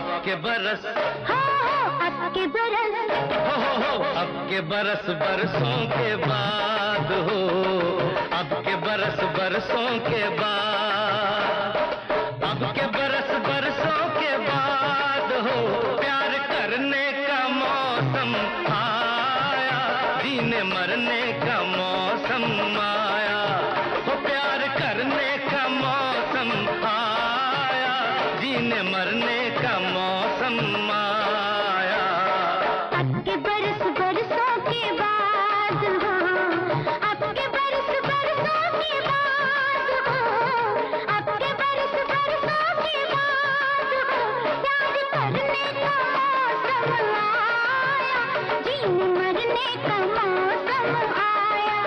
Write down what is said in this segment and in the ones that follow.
अब के बरस, अब के बरस, अब के बरस बरसों के बाद हो, अब के बरस बरसों के बाद, अब के बरस बरसों के बाद हो, प्यार करने का मौसम आया, जीने मरने का मौसम आया, हो प्यार करने का मौसम आया, जीने मरने का मौसम आया। अब के बरस बरसों के बाद हो, अब के बरस बरसों के बाद हो, अब के बरस बरसों के बाद हो, प्यार करने का मौसम आया, जीने मरने का मौसम आया,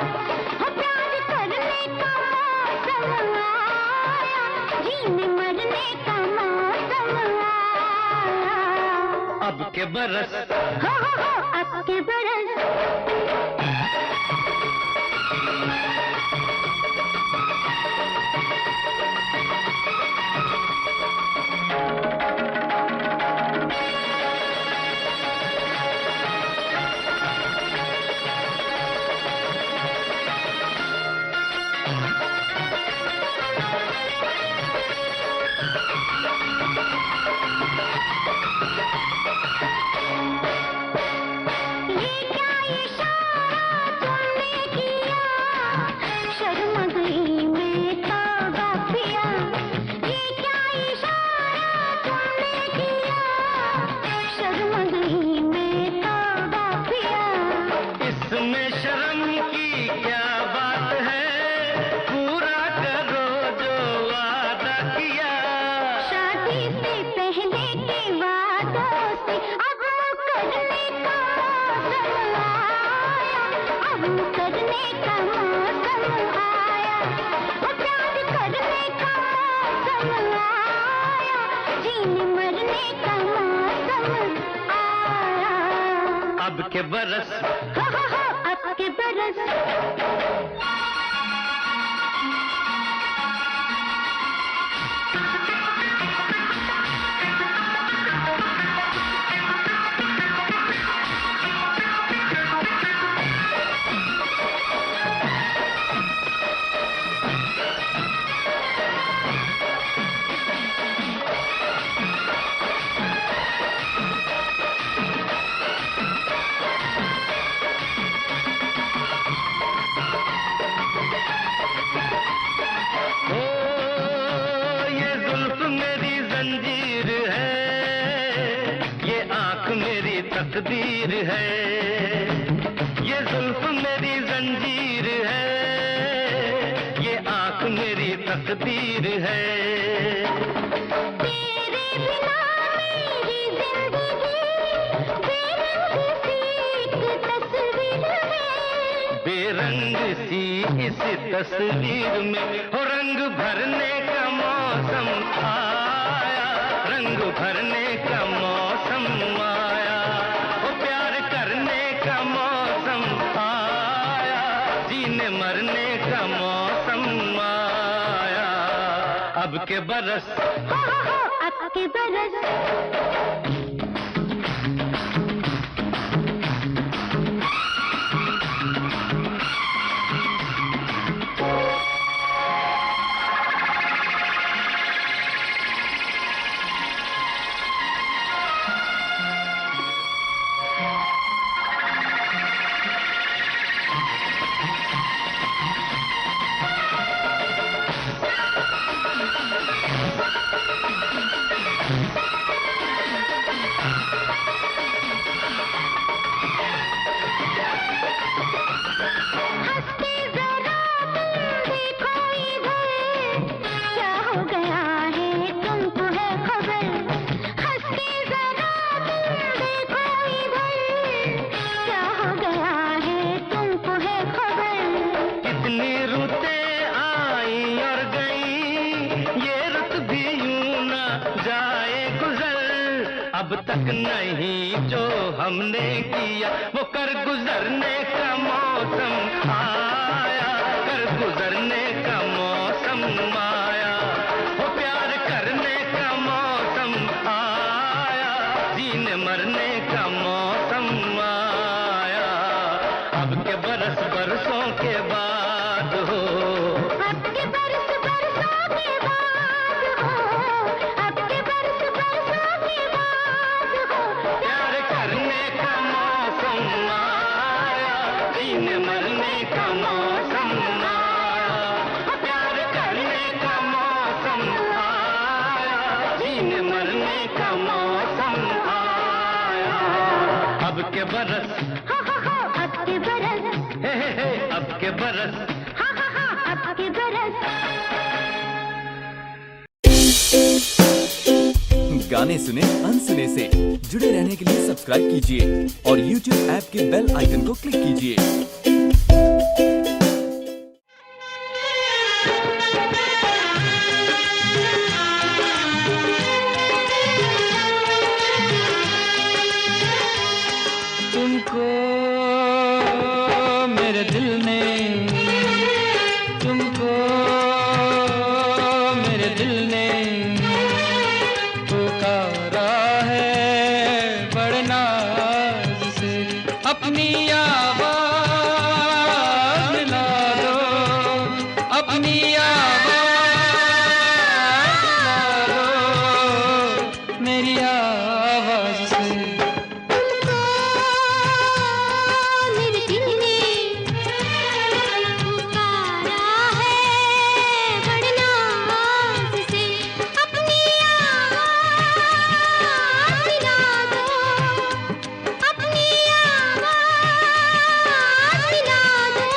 हो प्यार करने का मौसम आया, जीने मरने का मौसम आया। अब के बरस, अब के बरस, ये क्या इशारा तुमने किया, शर्म गई मैं तौबा पिया, ये क्या इशारा तुमने किया, शर्म गई मैं तौबा पिया। इसमें शर्म की क्या बात है, पूरा करो जो वादा किया। शादी से पहले के वादों से अब करने का मौसम आया, अब करने का मौसम आया, वो प्यार करने का मौसम आया, जीने मरने का मौसम आया। अब के बरस, अब के बरस, ओ ये जुल्फ मेरी जंजीर है, ये आंख मेरी तकदीर है, ये जुल्फ मेरी जंजीर है, ये आंख मेरी तकदीर है। तेरे बिना मेरी जिंदगी बेरंग सी एक तस्वीर है, बेरंग सी इस तस्वीर में हो रंग भरने का मौसम आया, रंग भरने का मौसम आया, हो प्यार करने का मौसम आया, जीने मरने का मौसम आया। अब के बरस, अब के बरस, हंसते जरा तुम देखो इधर, क्या हो गया है तुमको है खबर, हंसते जरा तुम देखो इधर, क्या हो गया है तुमको है खबर। कितनी रुतें आई और गई, ये रुत भी यूं ना जाए गुजर, अब तक नहीं जो हमने किया वो कर गुजरने का मौसम आया, कर गुजरने का मौसम आया, वो प्यार करने का मौसम आया, जीने मरने का मौसम आया, अब के बरस बरसों के बाद हो, अब के बरस बरसों के बाद हो, अब के बरस बरसों के बाद हो, प्यार करने का मौसम आया, जीने मरने का मौसम आया, प्यार करने का मौसम आया, जीने मरने का मौसम आया, अब के बरस हा हा हा, अब के बरस, हे अब के बरस। हा हा हा, अब के बरस। गाने सुने अनसुने से जुड़े रहने के लिए सब्सक्राइब कीजिए और YouTube ऐप के बेल आइकन को क्लिक कीजिए। तुमको मेरे दिल ने, तुमको मेरे दिल ने पुकारा है बड़े नाज से, अपनी आवाज़ मिला दो, अपनी आवाज़ मिला दो मेरी आवाज़ से। तुमको मेरे दिल ने पुकारा है बड़े नाज से, अपनी आवाज़ मिला दो, अपनी आवाज़ मिला दो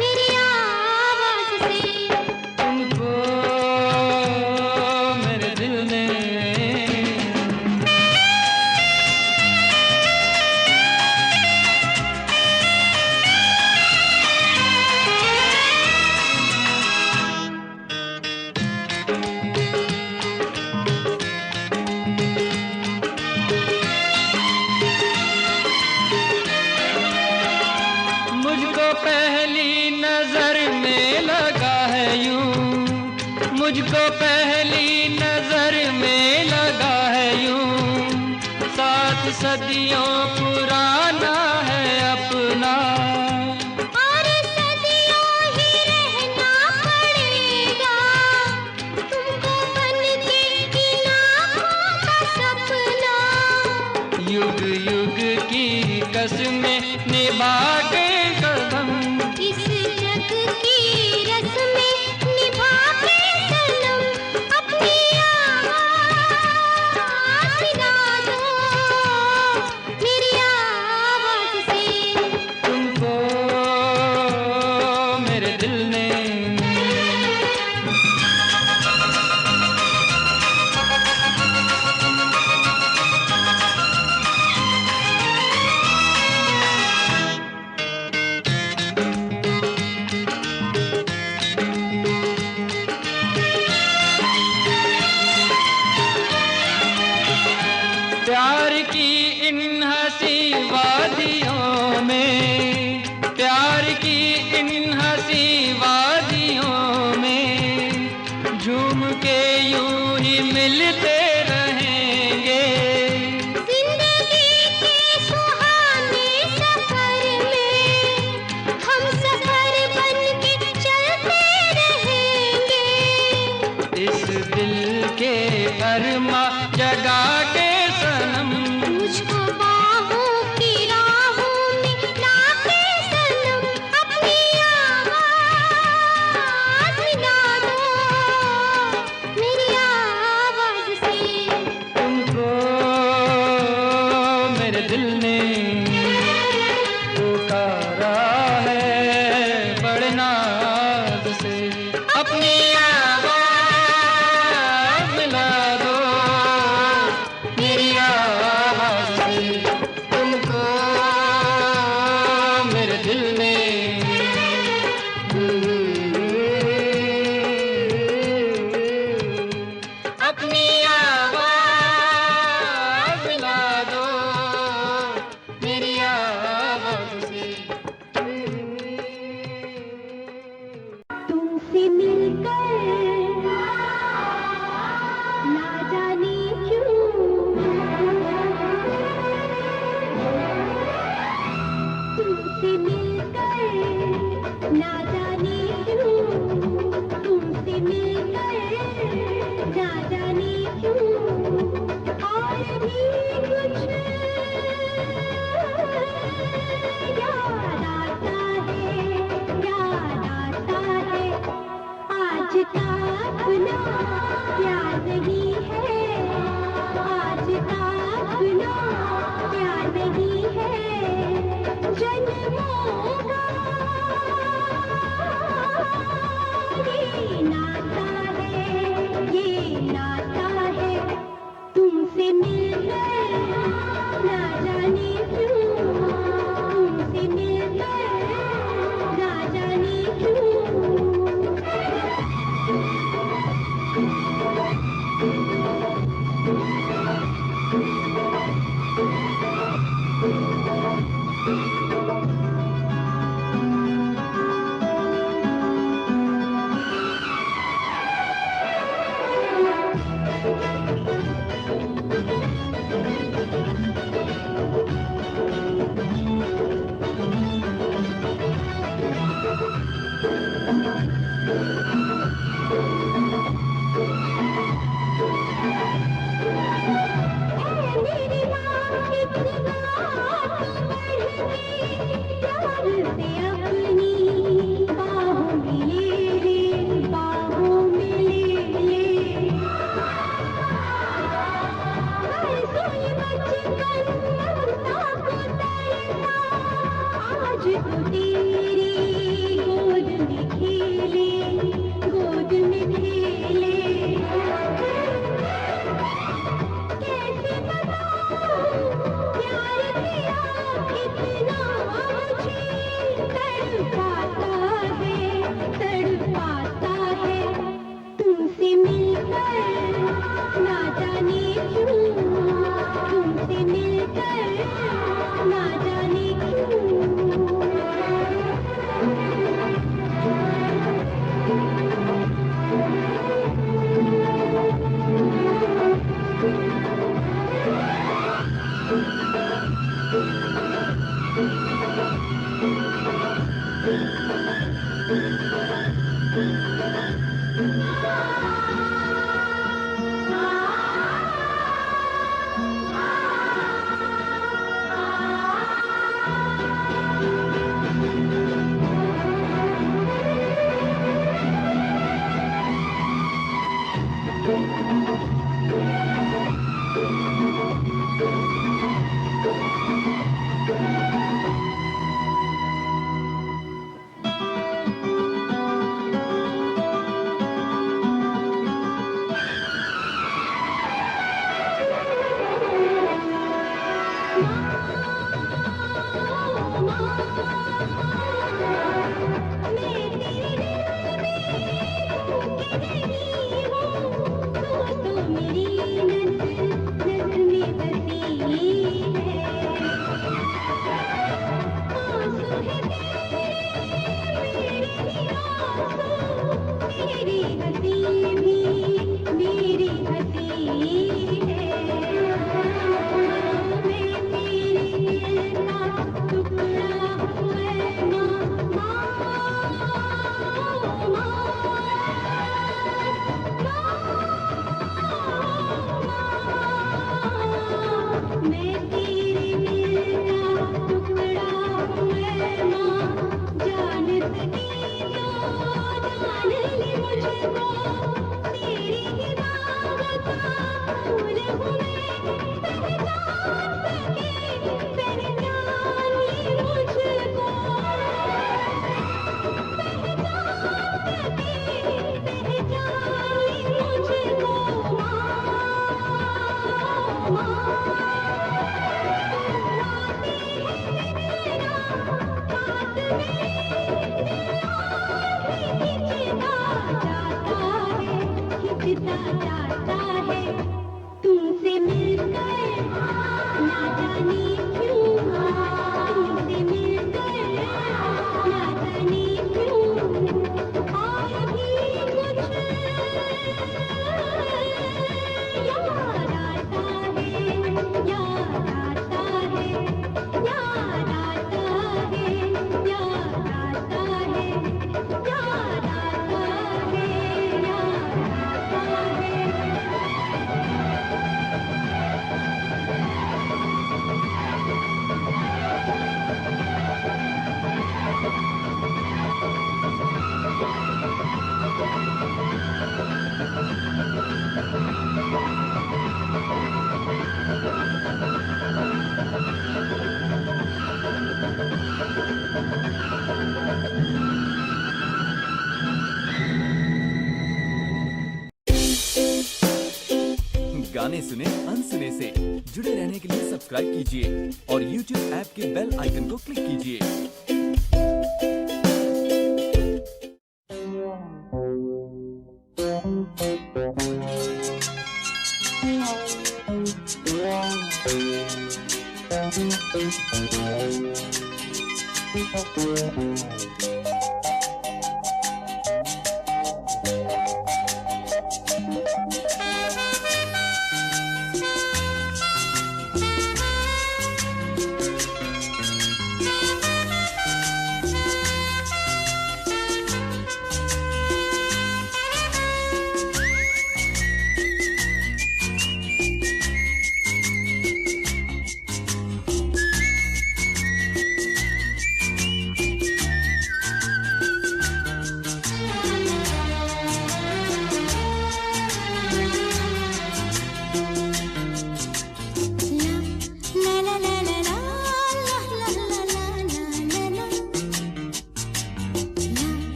मेरी आवाज़ से। तुमको मेरे दिल ने। मुझको पहली नजर में लगा है यूं, मुझको पहली नजर में लगा है यूं, 7 सदियों पुराना है अपना, और सदियों ही रहना पड़ेगा तुमको बन के इन आँखों का सपना। युग युग की कसमें निभा के कदम, इस जग की रस्में निभा के सनम, अपनी आवाज़ मिला दो मेरी आवाज़ से। तुमको मेरे दिल ने। प्यार की इन हंसी वादियों में, प्यार की इन हंसी वादियों में, झूम के यूं ही मिलते रहेंगे, जिंदगी के सुहाने सफर में हम सफर बन के चलते रहेंगे। इस दिल के अरमा जगा के सनम, मुझको बाहों की राहों में लाके सनम, अपनी आवाज़ मिला दो मेरी आवाज़ से। तुमको मेरे दिल ने पुकारा है बड़े नाज से, अपनी आवाज़ मिला दो मेरी राह इतना बढ़ गई, प्यार से अपनी बाहों में ले ले, बाहों में ले ले। हर कोई बचपन ममता को तरसा, आज तो तेरी गोद में खेले, गोद में खेले। कैसे बताऊं प्यार किया कितना मुझे तड़पाता है तुमसे मिलकर ना जाने क्यों, तुमसे मिलकर ना जाने क्यों। जाता है तुमसे मिलकर ना जाने क्यों, तुमसे मिलकर ना जाने क्यों। और भी कुछ याद आता है, याद आता है, याद आता है, याद आता है, याद आता है, याद आता है। गाने सुने अनसुने से जुड़े रहने के लिए सब्सक्राइब कीजिए और YouTube ऐप के बेल आइकन को क्लिक कीजिए।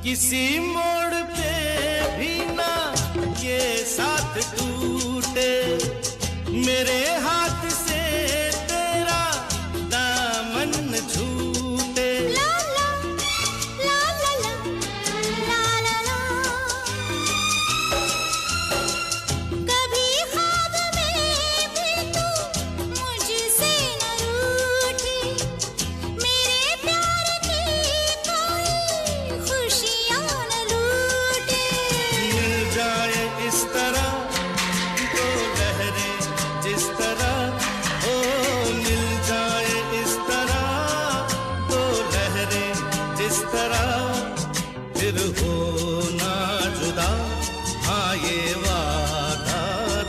किसी मोड़ पे भी ना ये साथ टूटे, मेरे हाथ से तेरा दामन न छूटे। ला ला ला ला ला ला ला ला। कभी ख्वाब में भी तू मुझसे न रूठी, मेरे प्यार की कोई खुशियाँ न लूटे। मिल जाए इस तरह दो लहरें जिस तरह, ओ मिल जाए इस तरह दो लहरें जिस तरह, फिर हो ना जुदा, हाँ ये वादा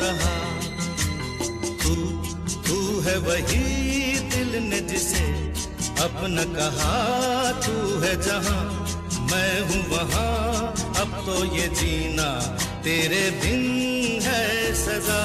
रहा। तू है वही दिल ने जिसे अपना कहा, तू है जहां मैं हूँ वहां, अब तो ये जीना तेरे बिन है सजा।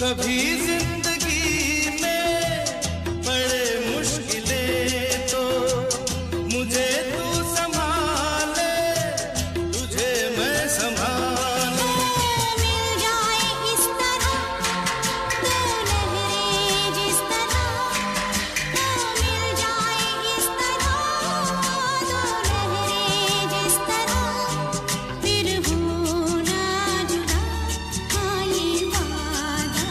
कभी जिंदगी में बड़े मुश्किलें तो मुझे तू संभाले, तुझे मैं संभालूं। मिल जाए इस तरह दो लहरें जिस तरह, मिल जाए इस तरह दो लहरें जिस तरह, फिर हो ना जुदा हाँ ये वादा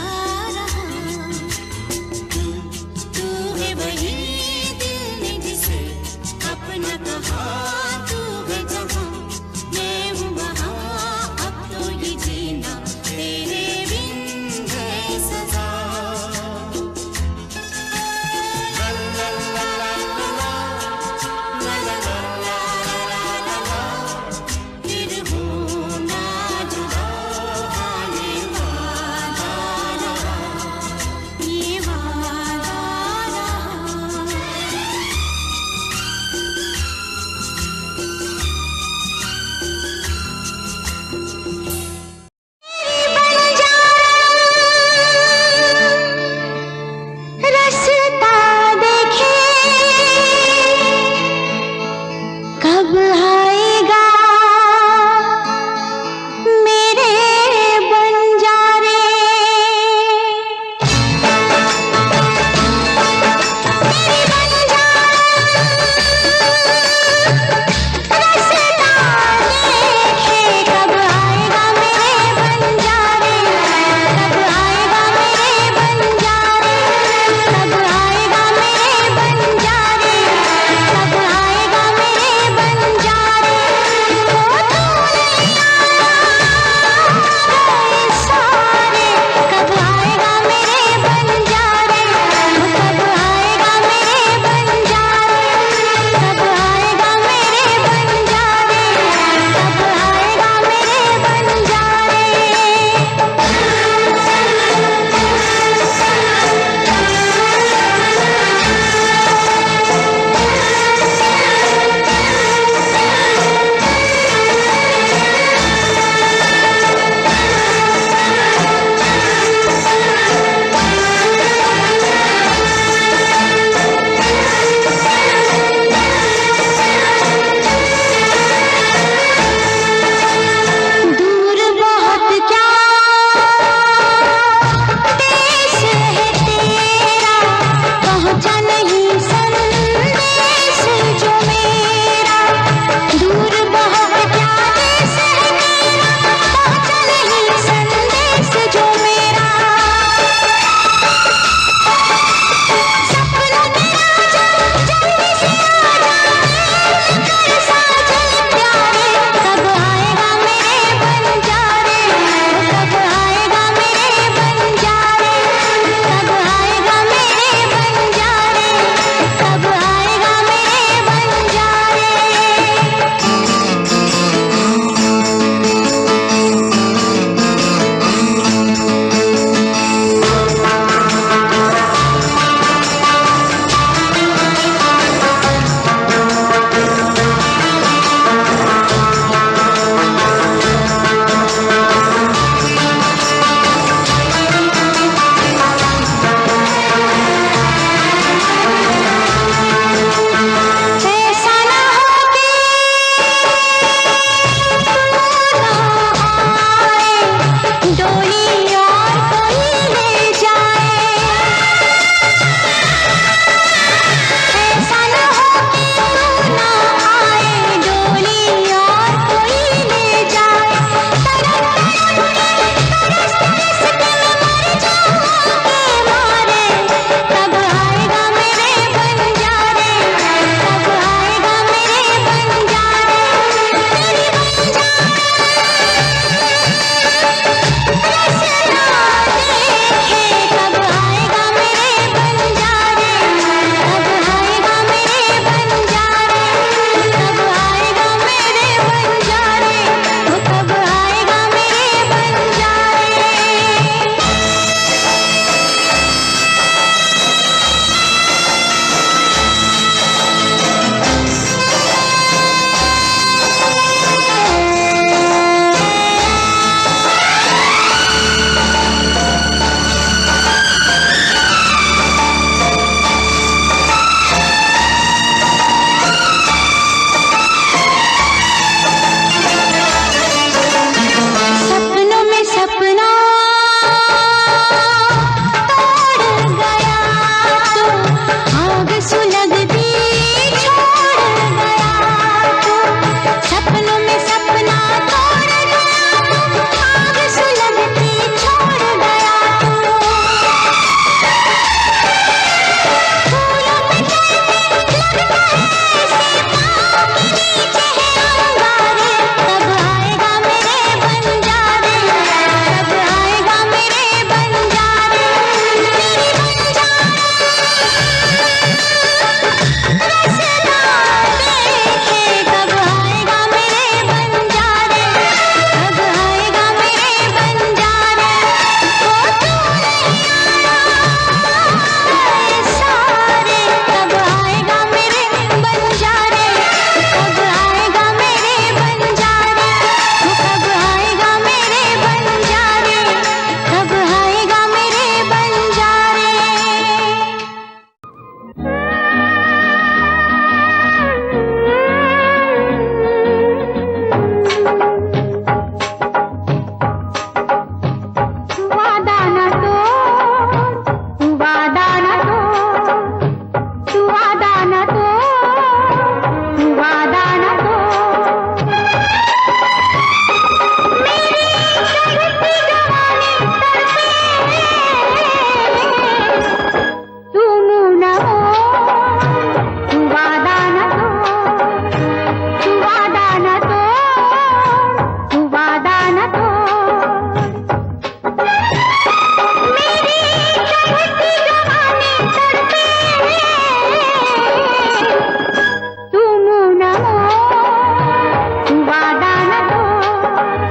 वादा न तोड़,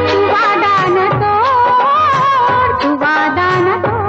तू वादा न तोड़, तू वादा न तोड़।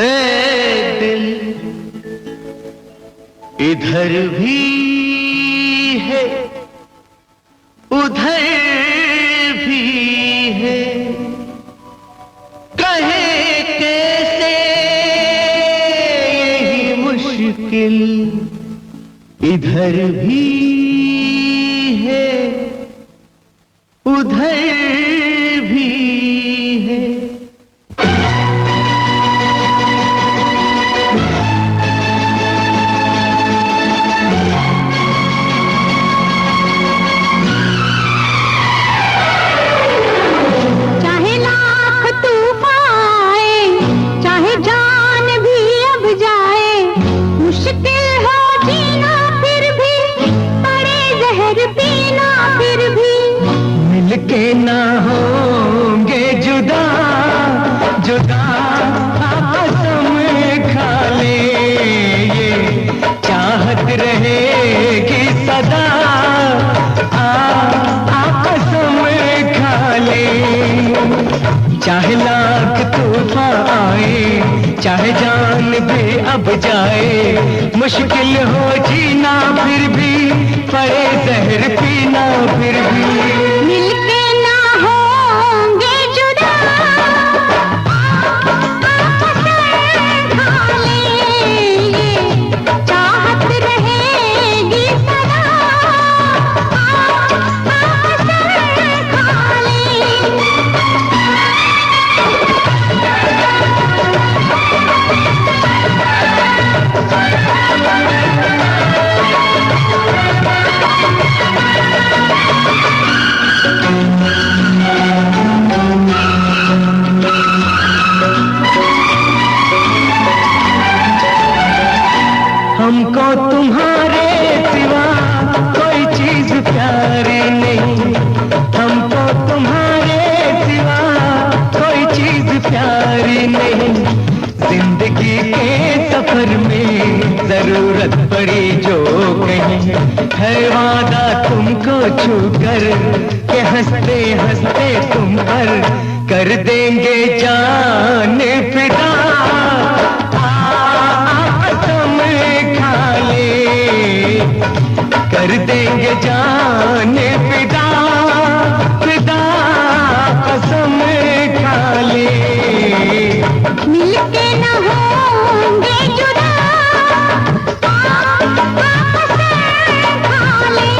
ए दिल इधर भी है उधर भी है, कहे कैसे यही मुश्किल इधर भी है उधर भी है। चाहे लाख तूफान आए, चाहे जान भी अब जाए, मुश्किल हो जीना फिर भी, पड़े जहर पीना फिर भी, मिलके ना होंगे जुदा जुदा कसम खा ले, ये चाहत रहेगी सदा कसम खा ले। चाहे लाख तूफान आए, चाहे जान भी अब जाए, मुश्किल हो जीना फिर भी, पड़े जहर पीना फिर भी, मिलके ना होंगे जुदा, कसम खा ले, चाहत रहेगी सदा, कसम खा ले। हमको तुम्हारे सिवा कोई चीज प्यारी नहीं, हमको तुम्हारे सिवा कोई चीज प्यारी नहीं। जिंदगी के सफर में जरूरत पड़ी जो कहीं, है वादा तुमको छूकर के हंसते हंसते तुम पर कर देंगे जान फिदा, कर देंगे जान फिदा फिदा कसम खा ले। मिलके न होंगे जुदा, कसम खा ले।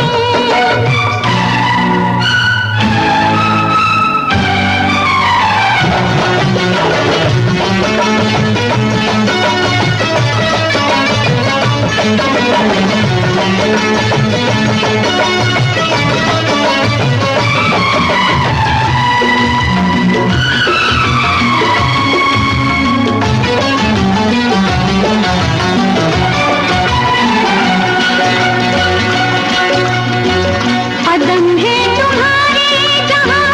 कदम है तुम्हारे जहाँ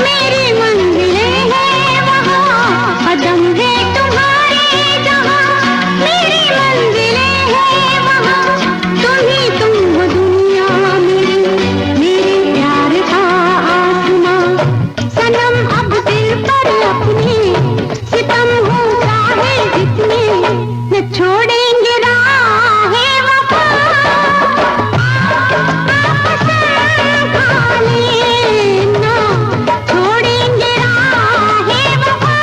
मेरी मंजिलें हैं वहाँ, कदम है तुम्हारे जहाँ मेरी मंजिलें हैं वहाँ, तुम हो दुनिया मेरे प्यार का आसमां, सनम अब दिल पर अपने सितम होता है जितने, न छोड़ेंगे राहे वफा, छोड़ेंगे राहे वफा,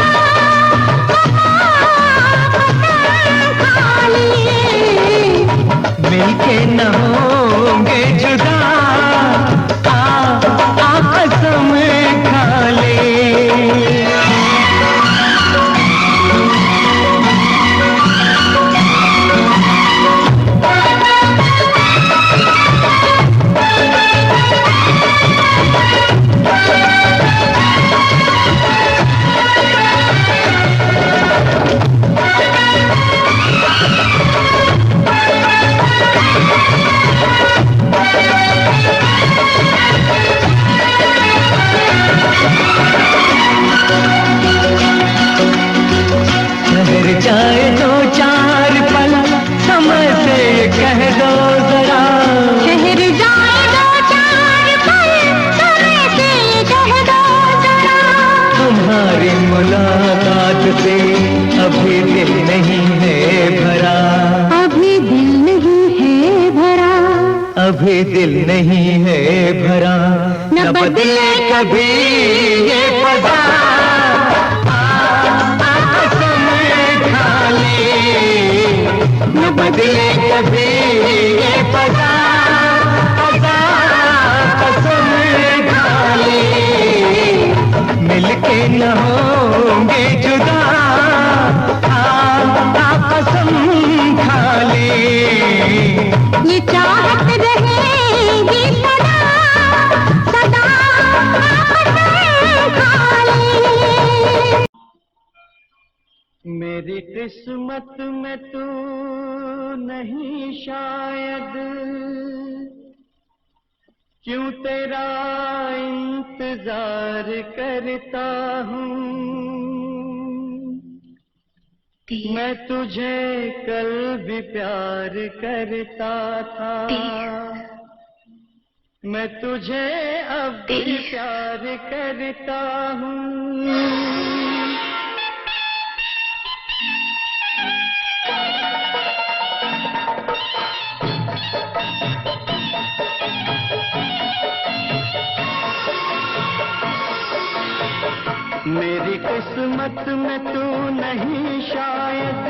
खा लिए। मिलके न होंगे जुदा कसम खा ले। दिल नहीं है भरा, अभी दिल नहीं है भरा, अभी दिल नहीं है भरा, न बदले कभी ये पदा, कसम खा ले, न बदले कभी ये पदा, कसम खा ले, मिलके न होंगे जुदा, कसम खा ले। ये चाहत रहेगी सदा, सदा कसम खा ले। मेरी किस्मत में तू नहीं शायद, क्यों तेरा इंतजार करता हूँ। मैं तुझे कल भी प्यार करता था, मैं तुझे अब भी प्यार करता हूँ। मेरी किस्मत में तू नहीं शायद,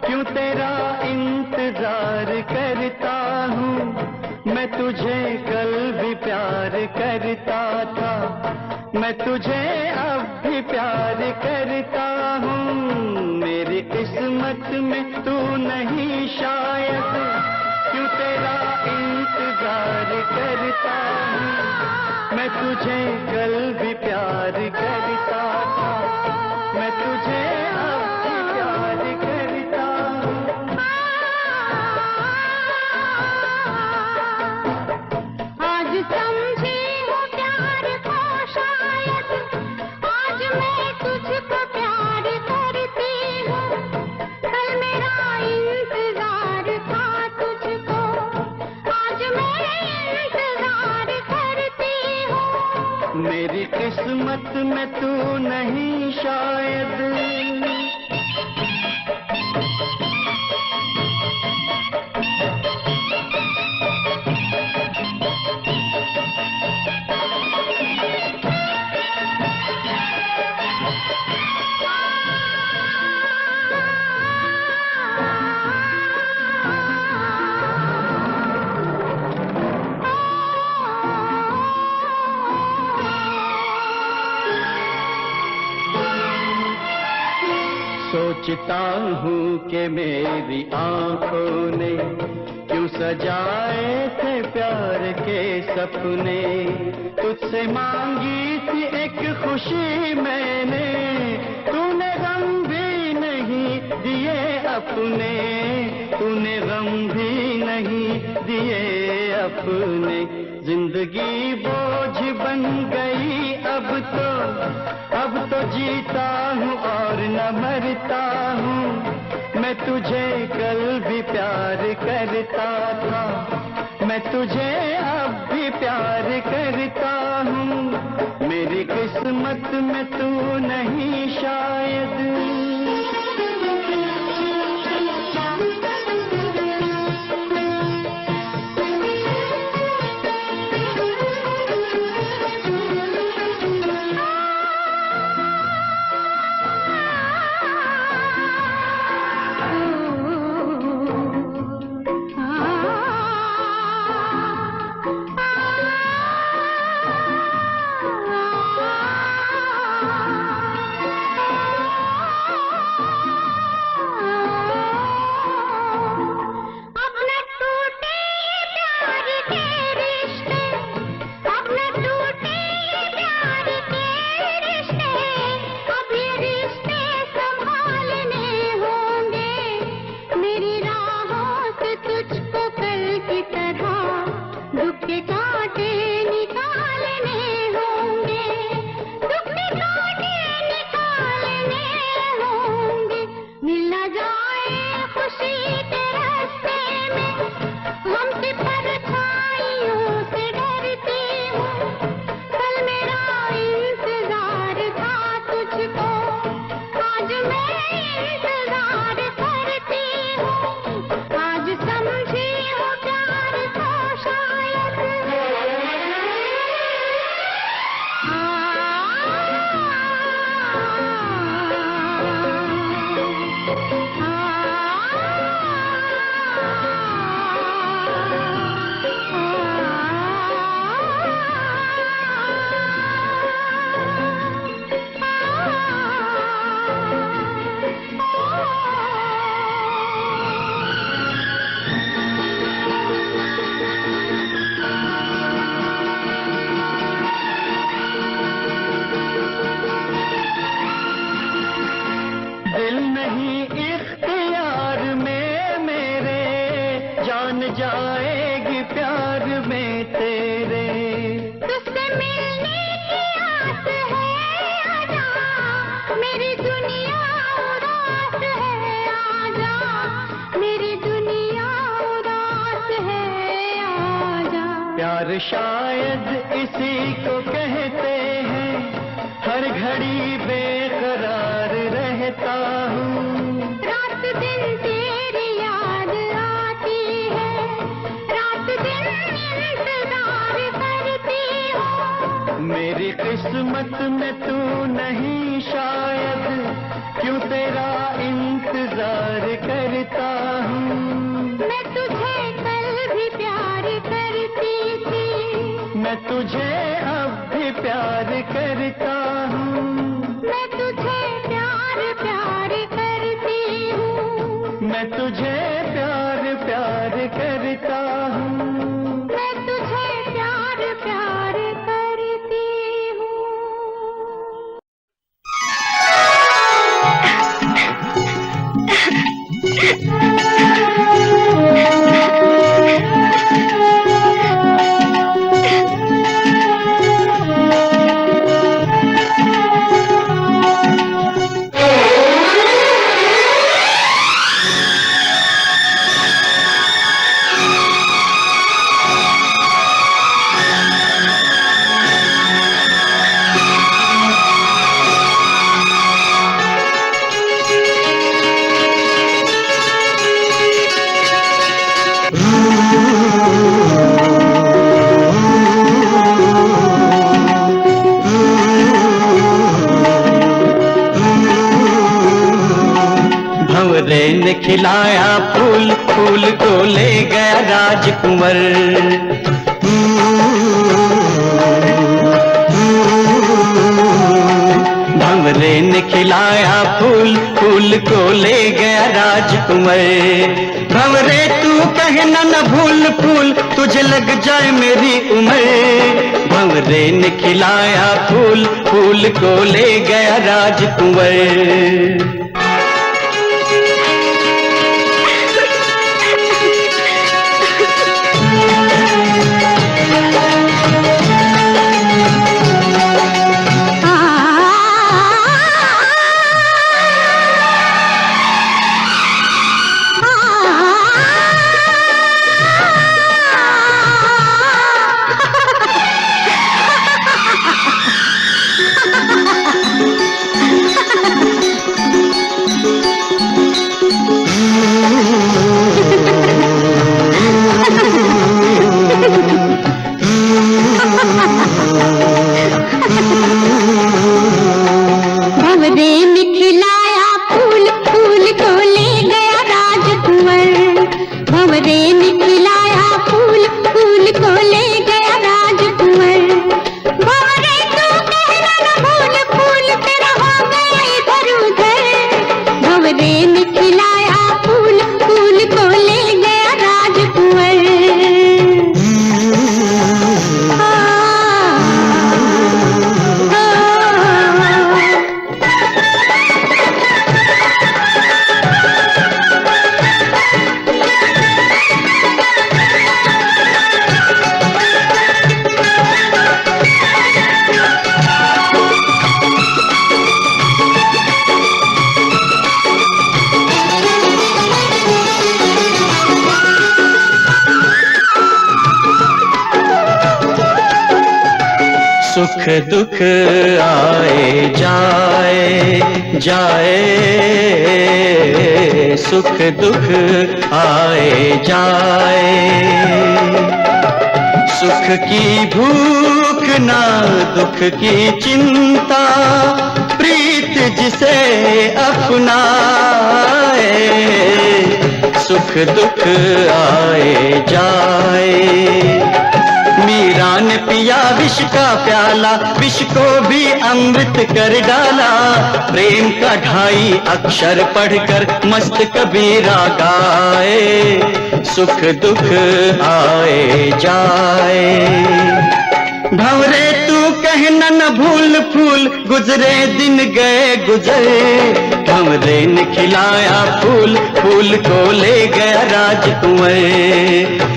क्यों तेरा इंतजार करता हूँ। मैं तुझे कल भी प्यार करता था, मैं तुझे अब भी प्यार करता हूँ। मेरी किस्मत में तू नहीं शायद, क्यों तेरा इंतजार करता हूँ। मैं तुझे कल भी प्यार करता था, मैं तुझे अब भी प्यार करता हूँ। आज समझी हूँ प्यार को शायद, आज मैं तुझको प्यार करती हूँ। कल मेरा इंतजार था तुझको, आज मैं इंतजार करती हूँ। मेरी किस्मत में तू नहीं शायद। सोचता हूँ कि मेरी आंखों ने क्यों सजाए थे प्यार के सपने। तुझसे मांगी थी एक खुशी मैंने, तूने गम भी नहीं दिए अपने, तूने गम भी नहीं दिए अपने। जिंदगी बोझ बन गई अब तो जीता हूँ और न मरता हूँ। मैं तुझे कल भी प्यार करता था, मैं तुझे अब भी प्यार करता हूँ। मेरी किस्मत में तू नहीं शायद। जाएगी प्यार में तेरे। तुझसे मिलने की आस है, आजा मेरी दुनिया उदास है, आजा मेरी दुनिया उदास है, आजा। प्यार शायद इसी को कहते हैं, हर घड़ी बेकरार रहता हूँ। रात दिन तेरी याद आती है, रात दिन इंतजार करती हूँ। मेरी किस्मत में तू नहीं शायद, क्यों तेरा इंतजार करता हूँ। मैं तुझे कल भी प्यार करती थी, मैं तुझे अब भी प्यार करता हूँ। मैं तुझे प्यार प्यार करती हूँ, मैं तुझे प्यार प्यार करता हूँ। मैं तुझे प्यार प्यार करती हूँ। भंवरे ने खिलाया फूल, फूल को ले गया राजकुंवर। भंवरे ने खिलाया फूल, फूल को ले गया राजकुंवर। भंवरे तू कहना न भूल फूल, तुझे लग जाए मेरी उम्र। भंवरे ने खिलाया फूल, फूल को ले गया राजकुंवर। सुख दुख आए जाए जाए, सुख दुख आए जाए। सुख की भूख ना दुख की चिंता, प्रीत जिसे अपनाए। सुख दुख आए जाए। मीरा ने पिया विष का प्याला, विष को भी अमृत कर डाला। प्रेम का 2.5 अक्षर पढ़कर मस्त कबीरा गाए। सुख दुख आए जाए। भंवरे तू कह कहना न भूल फूल गुजरे दिन गए गुजर, भंवरे ने खिलाया फूल, फूल को ले गया राजकुंवर।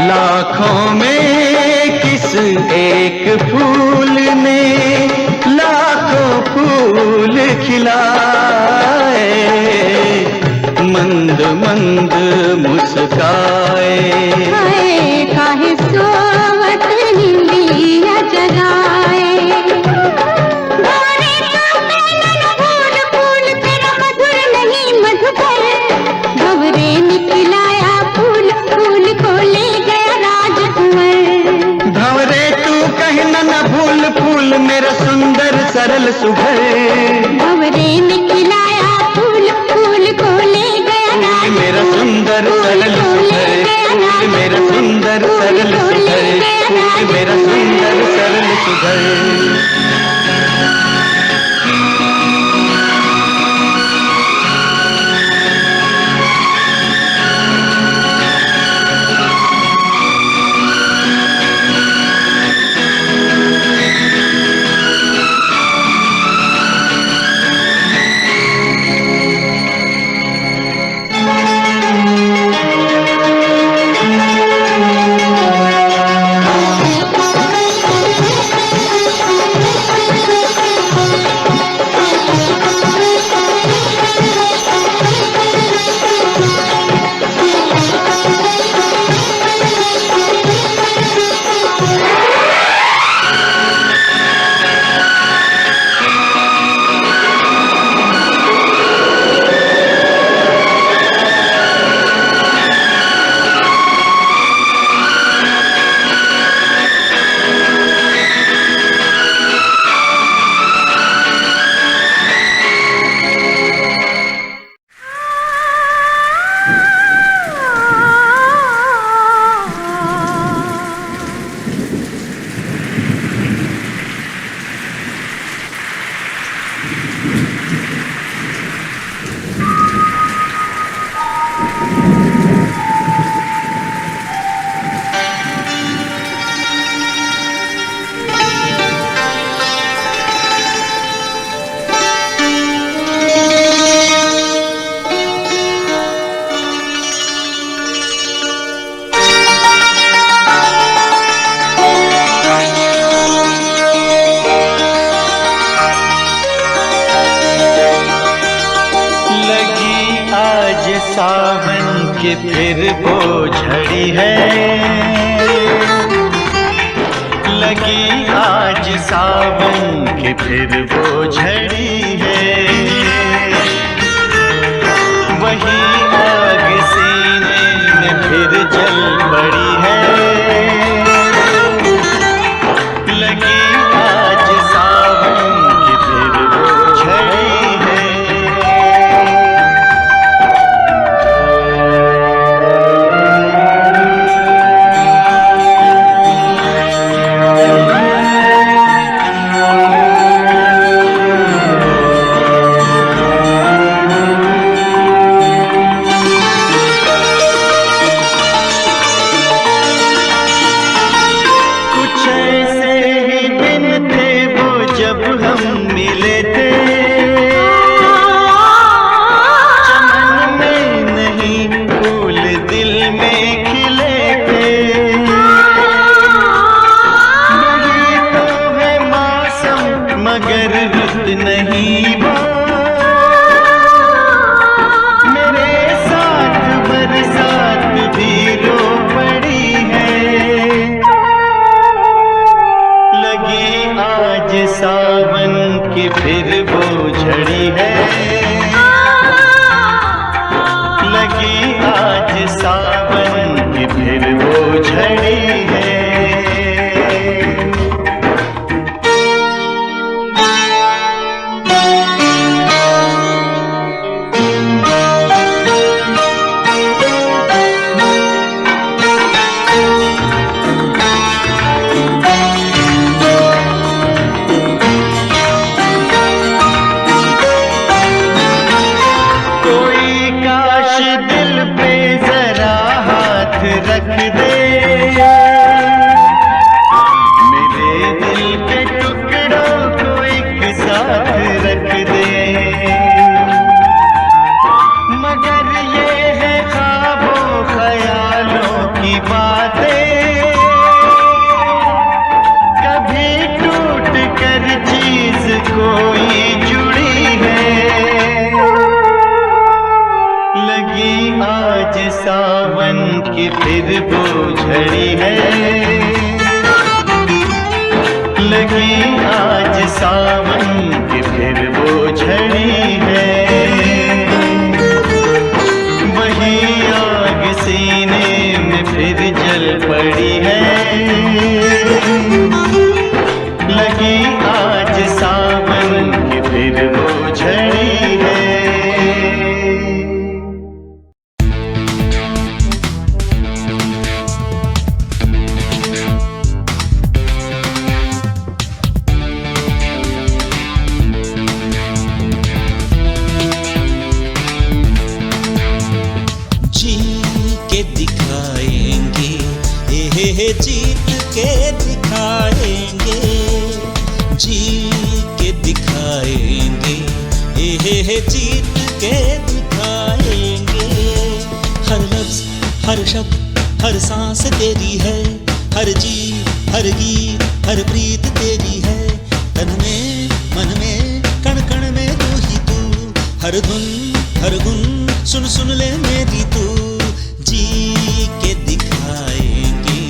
लाखों में किस एक फूल ने लाखों फूल खिलाए, मंद मंद मुस्काए। काहे सोवत निंदिया जगाए, भंवरे का कहना फूल फूल तेरा मधुर नहीं मधुकर, भंवरे ने खिलाया फूल, फूल को ले गया राजकुंवर। भंवरे तू कहना न भूल फूल मेरा सुंदर सरल सुघर, भंवरे ने खिलाया फूल, फूल को ले गया राजकुंवर। मेरा सुंदर सरल सुघर, फूल मेरा सुंदर सरल सुघर, फूल मेरा सुंदर सरल सुघर। सावन की फिर वो झड़ी है, लगी आज सावन की फिर वो झड़ी है, वही आग सीने में फिर जल पड़ी है, लगी आज सावन की फिर वो झड़ी है। चमन में नहीं फूल दिल में खिले मगर रुत नहीं वो मेरे साथ बरसात भी रो पड़ी है। लगी आज सावन की फिर वो झड़ी है। लगी आज सावन की फिर वो झड़ी है। रख दे मेरे दिल के टुकड़ों को एक साथ रख दे। मगर ये है ख्वाबों ख्यालों की बातें, कभी टूट कर चीज कोई जुड़ी है। लगी आज सावन की फिर वो झड़ी है। लगी आज सावन की फिर वो झड़ी है। वही आग सीने में फिर जल पड़ी है। लगी आज सावन की फिर वो झड़ी है। जीत के दिखाएंगे, जी के दिखाएंगे, जीत के दिखाएंगे। हर लफ्ज हर शब्द हर सांस तेरी है, हर जी हर गीत हर प्रीत तेरी है। तन में मन में कण कण में तू ही तू, हर धुन हर गुन सुन सुन ले मेरी तू। जी के दिखाएंगे,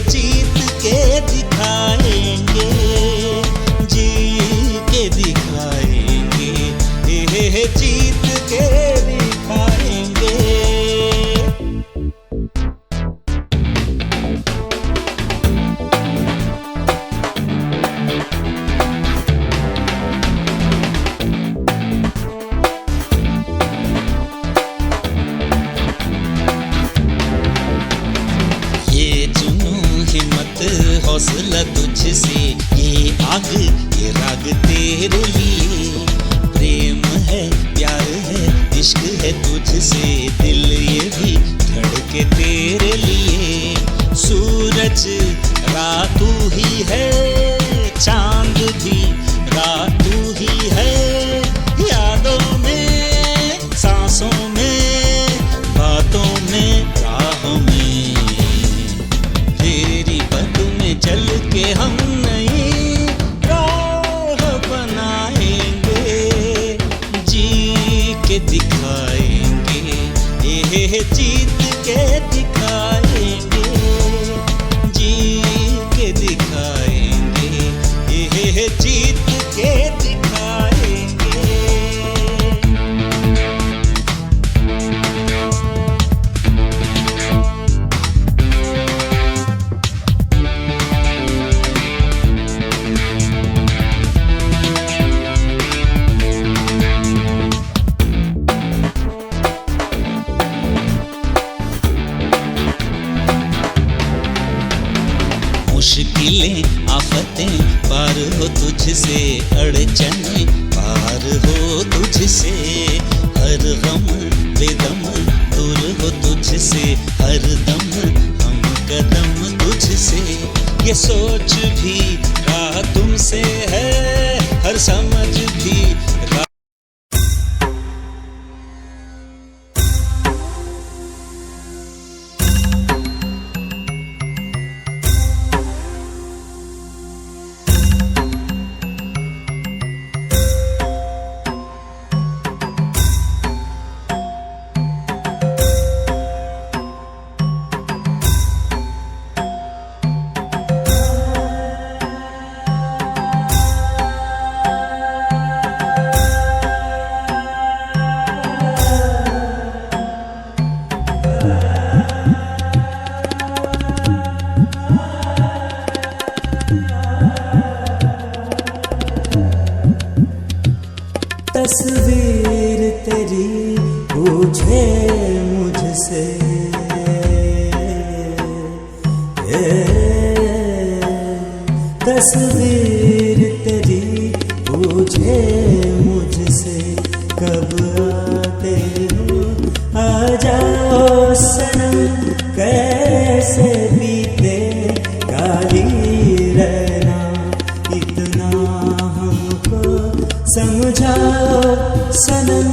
जीत के दिखाएंगे, जी के दिखाएंगे, जीत के दिखाएंगे। हौसला तुझसे, ये आग ये राग तेरे लिए। प्रेम है प्यार है इश्क है तुझसे, दिल ये भी धड़के तेरे लिए। सूरज रात तू ही है, चांद भी रात तू ही है। यादों में सांसों में बातों में राहों में, चल के हम नई राह बनाएंगे। जी के दिखाएंगे, जीत के दिखाएंगे, जी के दिखाएंगे, जीत के दिखाएंगे। मुश्किलें आफतें पार हो तुझसे, अड़चनें पार हो तुझसे। हर गम बेदम दूर हो तुझसे, हर दम हम कदम तुझसे। ये सोच भी राह तुमसे है, हर समझ भी राह। तस्वीर तेरी पूछे मुझसे, तस्वीर तेरी पूछे मुझसे, कब आते हो आ जाओ सनम, कैसे बीते काली रहना, इतना हमको समझाओ सनम।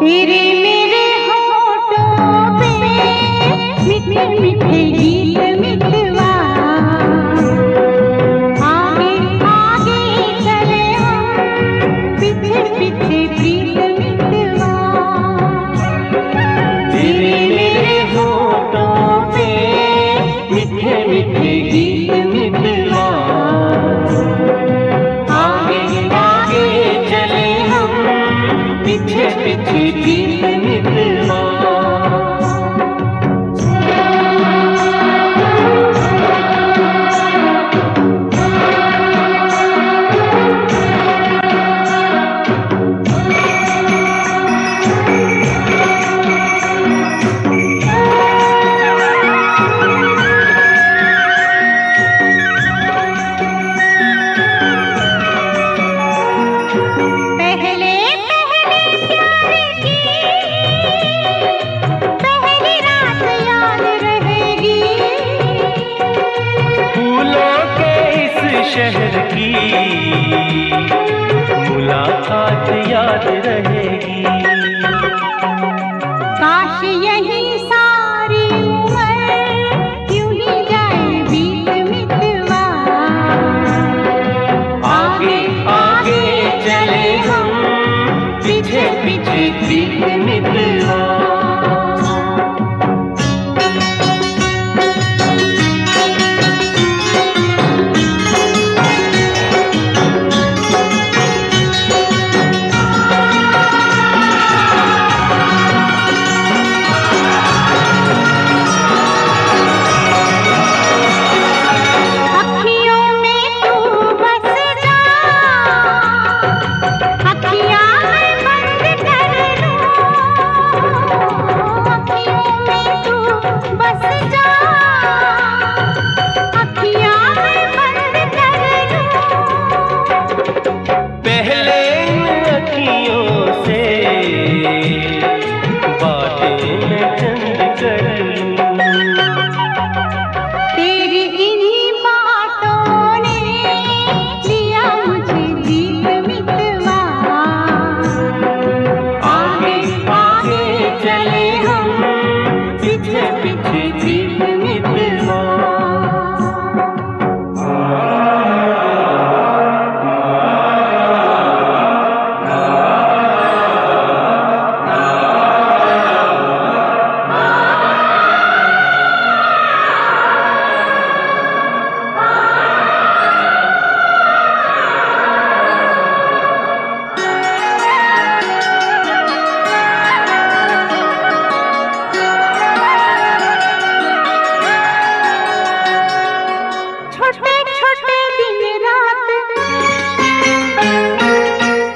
तेरे मेरे होठों पे मीठे मीठे गीत मितवा, आगे आगे चले हम, पीछे पीछे प्रीत मितवा। तेरे मेरे होठों पे मीठे मीठे गीत मितवा, आगे आगे चले हम, पीछे पीछे गीत मितवा। पहले पहले प्यार की पहली रात याद रहेगी, फूलों के इस शहर की मुलाकात याद रहेगी। काश यही सारी उम्र यूं ही जाए बीत मितवा, आगे आगे चले हम, पीछे पीछे प्रीत मितवा। अखियों में तू बस जा, अखियाँ मैं बंद कर लूं, अखियों में तू बस जा, अखियाँ मैं बंद कर लूं। पहले इन अखियों से बातें मैं चंद कर लूं। तेरी इन्हीं बातों ने लिया मुझे जीत मितवा, आगे आगे चले हम, पीछे पीछे प्रीत मितवा। छोटे छोटे दिन रात,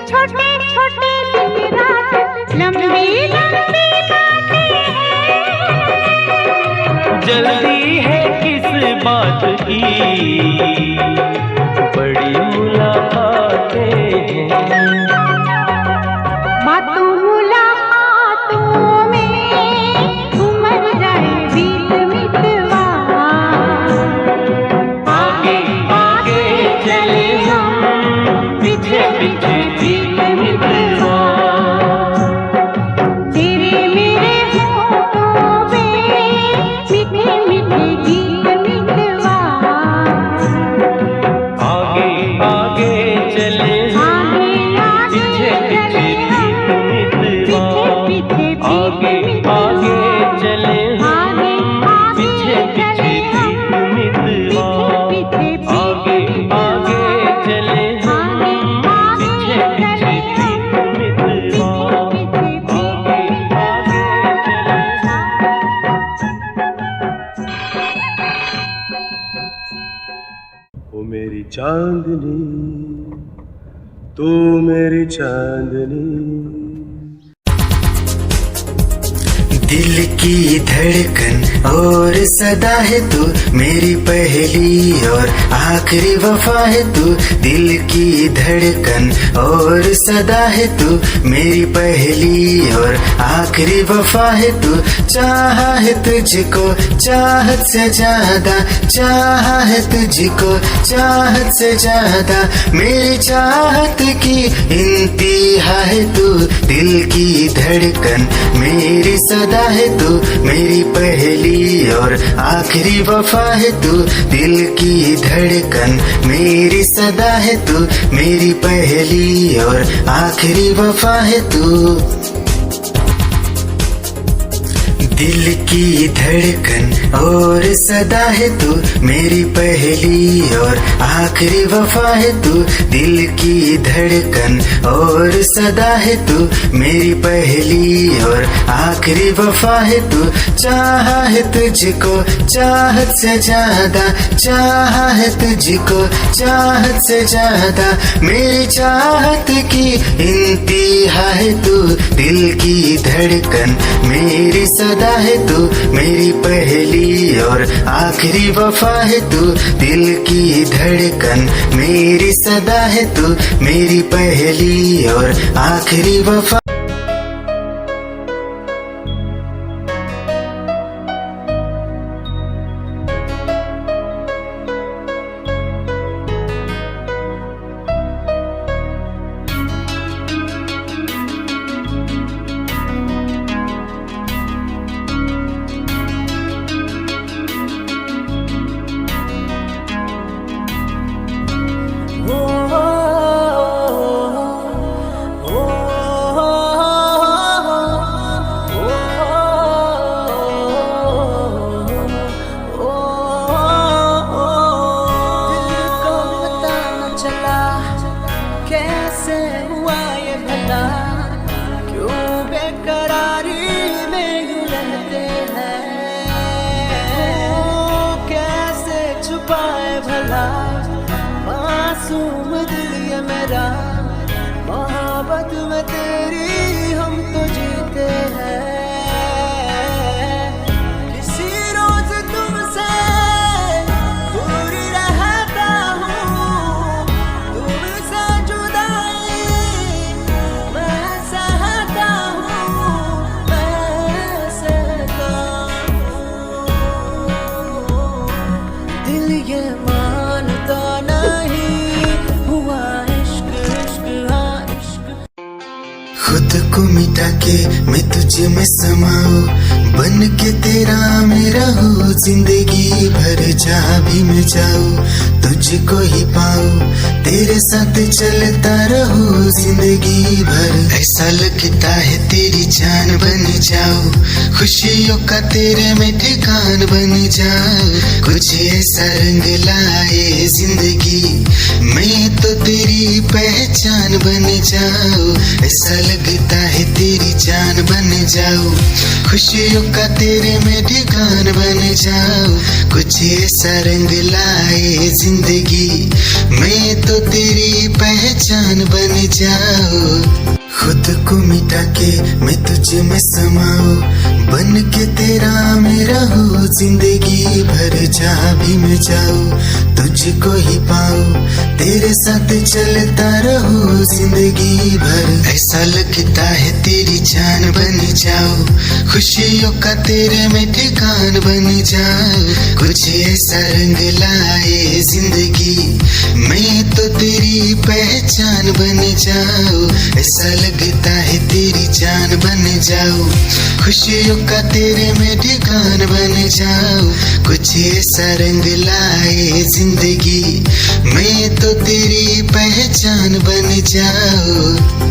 छोटे छोटे दिन रात, लंबी लंबी बातें हैं, जल्दी है किस बात की, बड़ी मुलाकातें हैं। बातों मुलाकातों में उमर जाए बीत मितवा, आगे आगे चले हम, पीछे पीछे प्रीत मितवा। तेरे चांदनी, तू मेरी चांदनी। दिल की धड़कन और सदा है तू, मेरी पहली और आखिरी वफा है तू। दिल की धड़कन और सदा है तू, मेरी पहली और आखिरी वफा है तू। चाहा है तुझको चाहत से ज्यादा, चाहा है तुझको चाहत से ज्यादा, मेरी चाहत की इंतहा है तू। दिल की धड़कन मेरी सदा है तू, मेरी पहली और आखिरी वफा है तू। दिल की धड़कन मेरी सदा है तू, मेरी पहली और आखिरी वफा है तू। दिल की धड़कन और सदा है तू, मेरी पहली और आखिरी वफा है तू। दिल की धड़कन और सदा है तू, मेरी पहली और आखिरी वफा है तू। चाहा है तुझको चाहत से ज्यादा, चाहा है तुझको चाहत से ज्यादा, मेरी चाहत की इंतहा है तू। दिल की धड़कन मेरी सदा है तू, मेरी पहली और आखिरी वफा है तू। दिल की धड़कन मेरी सदा है तू, मेरी पहली और आखिरी वफा। कैसे हुआ ये भला, क्यों बेकरारी में यूं रहते हैं। कैसे छुपाए भला मासूम दिल ये मेरा, मोहब्बत में तेरी हम तो जीते हैं। किसी रोज तुमसे दूर रहता हूँ, तुमसे जुदाई मैं सहता हूँ, मैं सहता हूँ। दिल ये मानता नहीं हुआ इश्क, इश्क हाँ इश्क। खुद को मिटा के मैं तुझे में समाऊं, बन के तेरा मेरा हूँ। जिंदगी भर जहाँ भी मैं जाऊँ तुझको ही पाऊँ, तेरे साथ चलता रहूँ जिंदगी भर। ऐसा लगता है तेरी जान बन जाऊँ, खुशियों का तेरे में ठिकान बन जाऊँ। कुछ ऐसा रंग लाए जिंदगी, मैं तो तेरी पहचान बन जाऊँ। ऐसा लगता है तेरी जान बन जाऊँ, खुशियों का तेरे में ठिकान बन जाऊँ। कुछ ऐसा रंग लाए जिंदगी, मैं तो तेरी पहचान बन जाऊँ। खुद को मिटा के मैं तुझे में समाऊं, बन के तेरा मेरा हूँ। जिंदगी भर जहाँ भी मैं जाऊँ तुझको ही पाऊँ, तेरे साथ चलता रहूँ जिंदगी भर। ऐसा लगता है तेरी जान बन जाऊँ, खुशियों का तेरे में ठिकान बन जाऊँ। कुछ ऐसा रंग लाए जिंदगी, मैं तो तेरी पहचान बन जाऊँ। ऐसा लगता है तेरी जान बन जाऊँ, खुशियों का तेरे में ठिकान बन जाऊँ। कुछ ऐसा रंग लाए जिंदगी, मैं तो तेरी पहचान बन जाऊँ।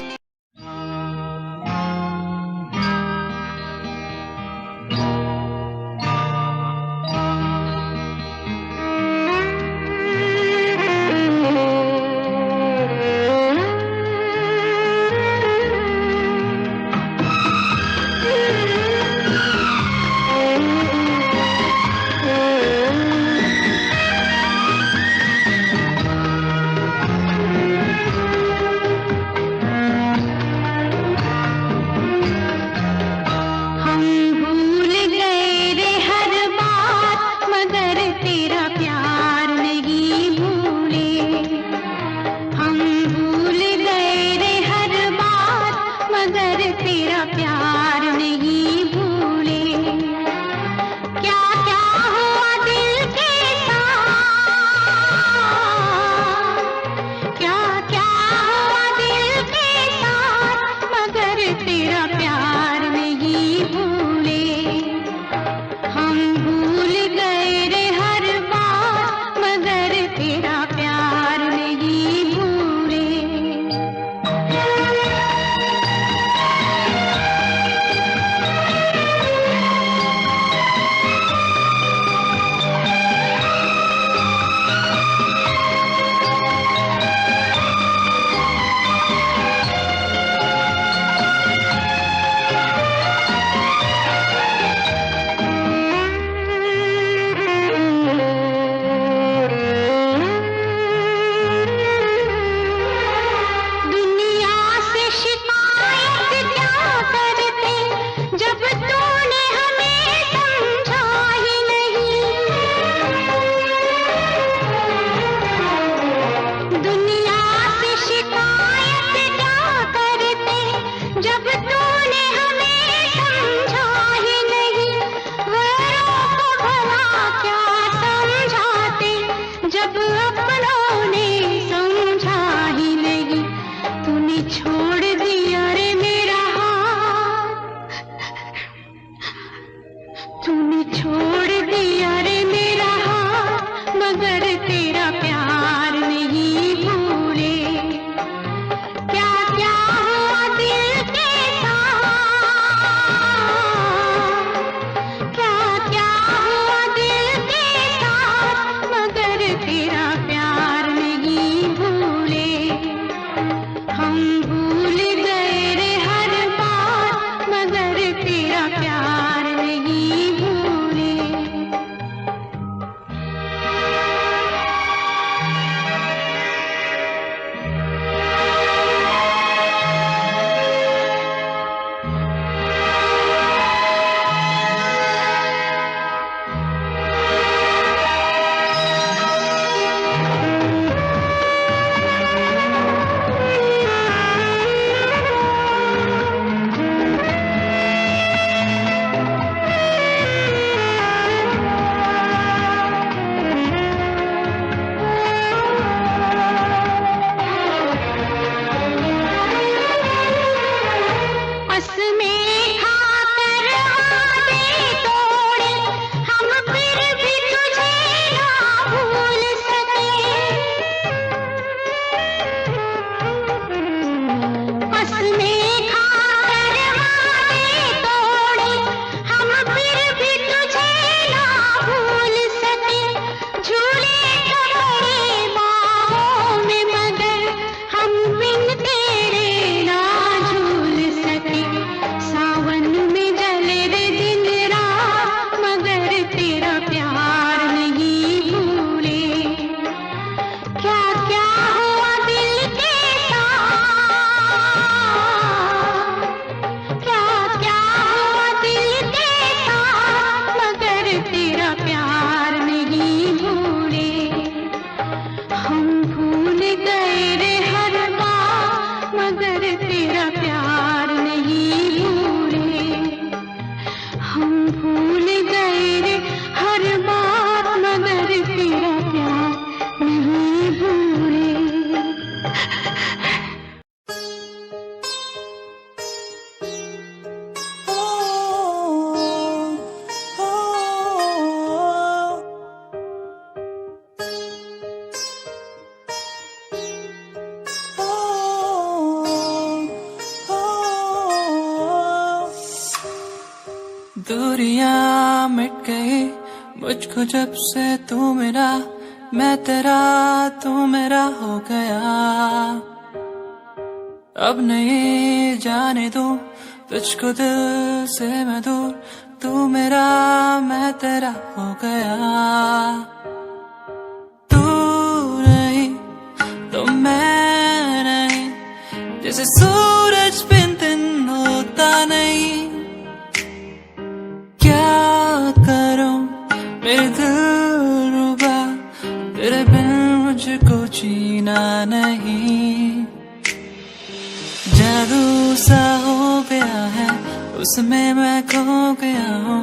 प्यार नहीं भूले। क्या क्या हुआ दिल के साथ, क्या क्या हुआ दिल के साथ, मगर तेरा प्यार नहीं भूले। हम भूल गए रे हर बात, मगर तेरा प्यार नहीं भूले। दुनिया से शिकायत क्या करते, जब तूने हमें समझा ही नहीं। दुनिया से शिकायत क्या करते, जब तूने हमें समझा ही नहीं। गैरों को भला क्या समझाते, जब अपनों ने समझा ही नहीं। तूने छोड़ दिया रे मेरा हाथ, तूने छोड़ दिया रे मेरा हाथ, मगर तेरा प्यार नहीं भूले। क्या क्या हुआ दिल के साथ, क्या क्या हुआ दिल के साथ, मगर तेरा प्यार नहीं भूले। हम भूल गए रे हर बात, मगर तेरा प्यार नहीं भूले। कसमें खाकर वादे तोड़े, हम फिर भी तुझे ना भूल सके। कसमें खाकर वादे तोड़े, हम फिर भी तुझे ना भूल सके। झूले तो बड़े बाहों में, मगर हम बिन तेरे ना झूल सके। सावन में जले रे दिन रात, मगर तेरा प्यार नहीं भूले। क्या क्या हुआ दिल के साथ, क्या क्या हुआ दिल के साथ, मगर तेरा प्यार नहीं भूले। हम भूल गए रे हर बात, मगर तेरा प्यार नहीं भूले। हम भूल गए रे हर बात, मगर तेरा प्यार नहीं भूले। दूरियां मिट गई मुझको जब से तू मेरा, मैं तेरा तू मेरा हो गया। अब नहीं जाने दूं तुझको दिल से मैं दूर, तू मेरा मैं तेरा हो गया। तू नहीं तो मैं नहीं, जैसे सूरज बिन दिन होता नहीं। क्या करूं मेरे दिल रुबा, तेरे बिन मुझको जीना नहीं। जादू सा हो गया है उसमें मैं खो गया हूँ,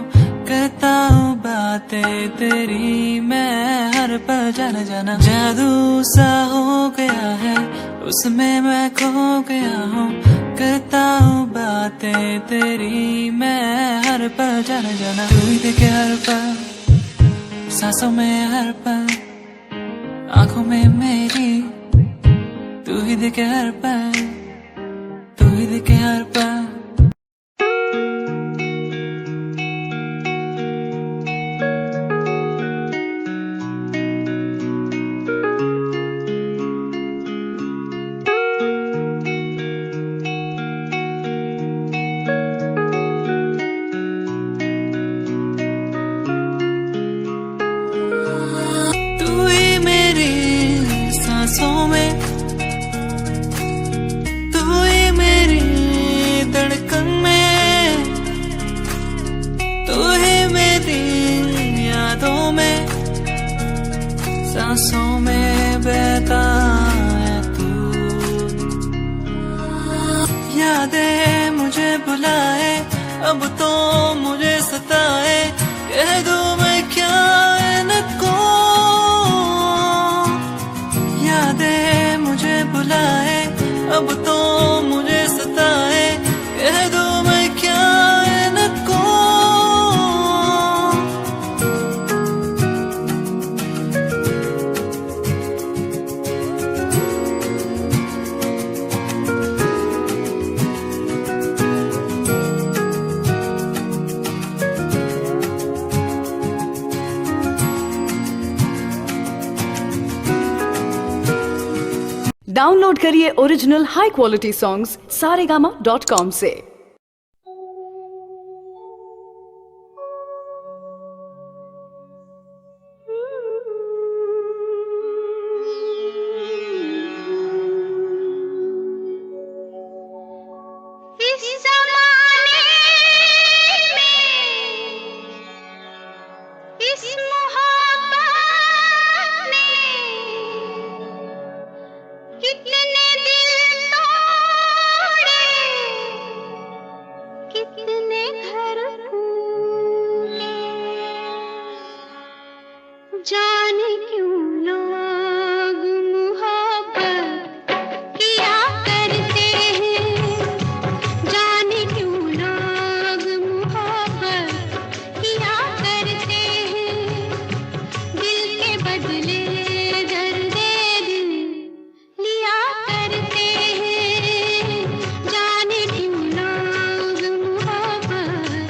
करता हूँ बातें तेरी मैं हर पल जाना जाना। जादू सा हो गया है, उसमें मैं खो गया हूँ, करता हूँ बातें तेरी मैं हर पल जाना जाना। तू ही देखे हर पल, सांसों में हर पल, आंखों में मेरी, तू ही देखे हर पल, तू ही देखे हर पल। सांसों में तू ही मेरी धड़कन में, तू ही मेरी यादों में, सांसों में बहता है तू। यादें मुझे बुलाए, अब तो मुझे सताए, कह दो मैं क्या इनको। मुझे बुलाए, अब तो मुझे सताए, कह दो मैं क्या इनको। डाउनलोड करिए original high quality songs saregama.com से। जाने क्यों लोग मोहब्बत किया करते हैं, जाने क्यों लोग मोहब्बत किया करते हैं। दिल के बदले दर्दे दिल लिया करते हैं, जाने क्यों लोग मोहब्बत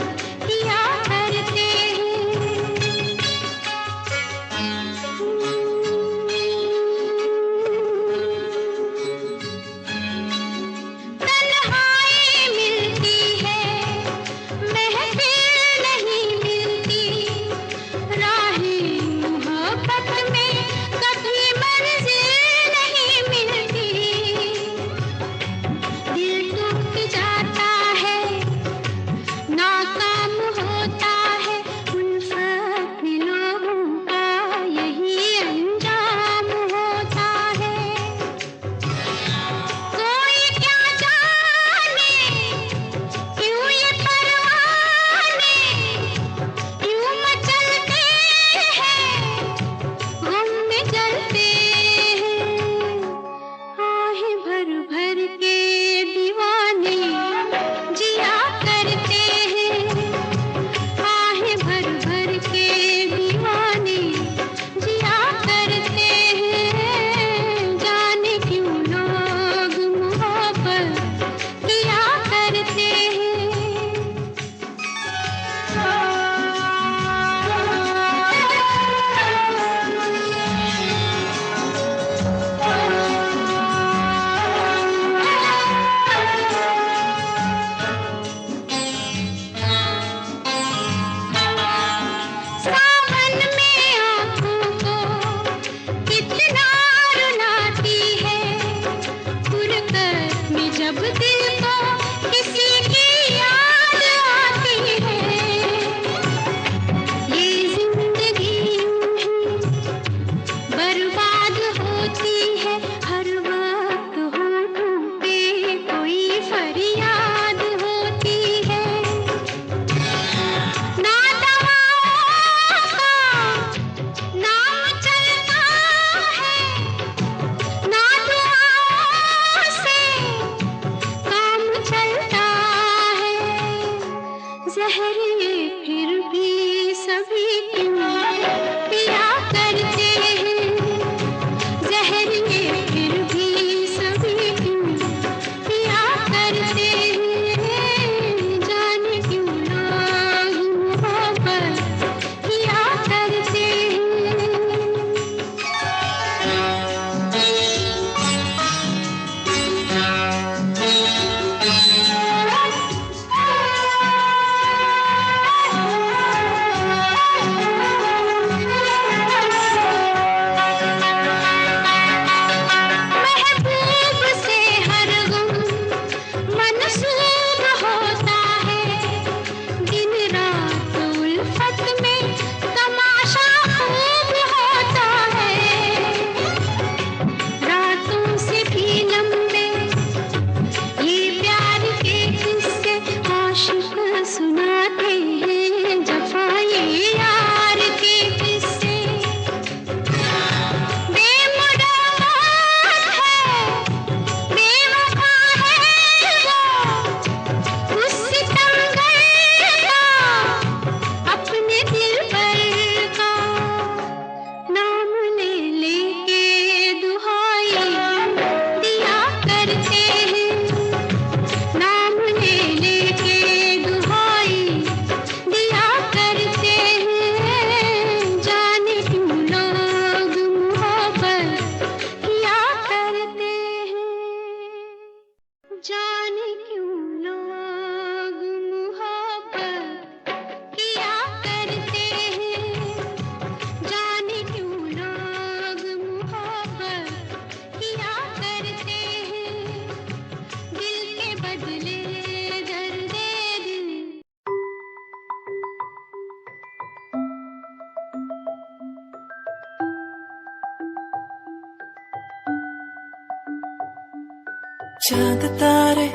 चांद तारे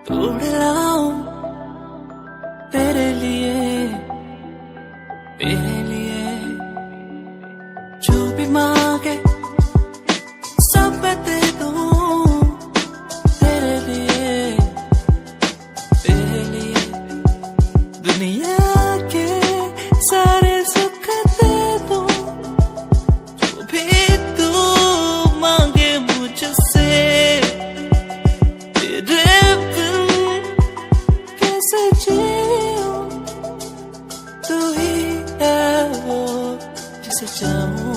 तोड़ लाऊं तेरे लिए जो भी मांगे सब दे दूं तेरे लिए दुनिया के सारे सुख दे दूं जो भी तू मांगे मुझसे तेरे बिन कैसे जीऊं तू ही है वो जिसे चाहूं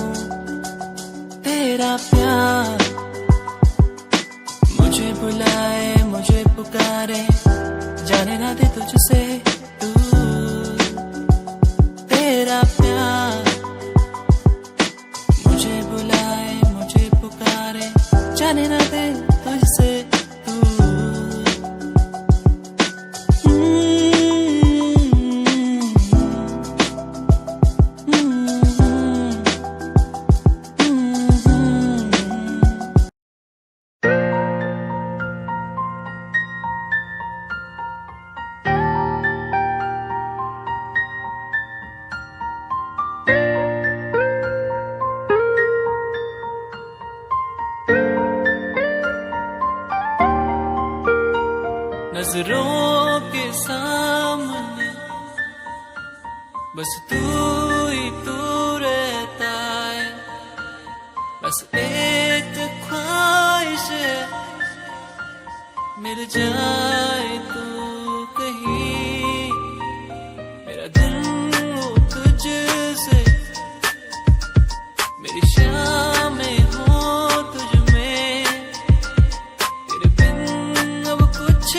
तेरा प्यार मुझे बुलाए मुझे पुकारे जाने ना दे तुझसे तू तेरा प्यार मुझे बुलाए मुझे पुकारे जाने ना दे तुझसे तू नजरों के सामने बस तू ही तू रहता है बस एक ख्वाहिश है मिल जाए तू कहीं मेरा दिल हो तुझसे मेरी शामें हो तुझ में तेरे बिन अब कुछ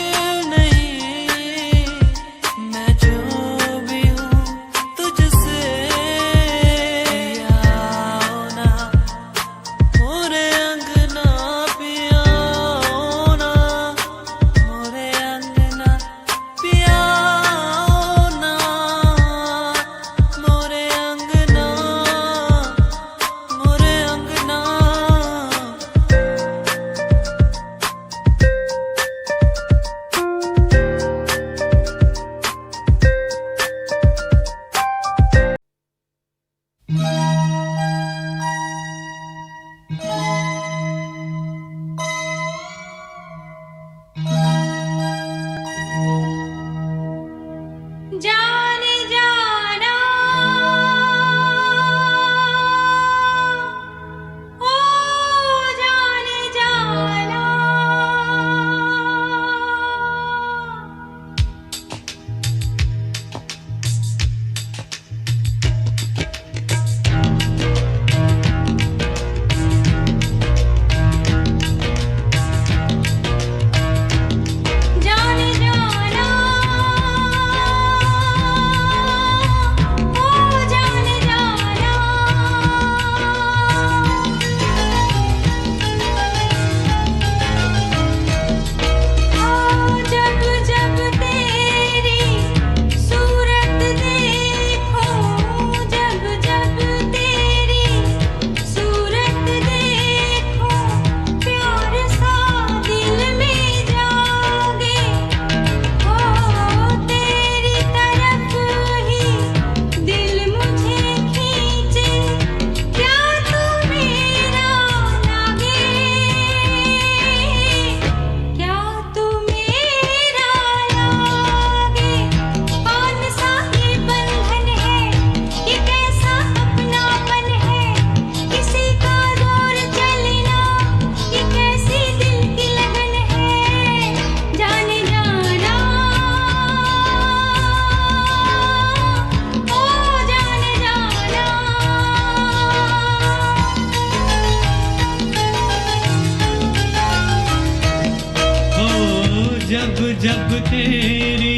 जब तेरी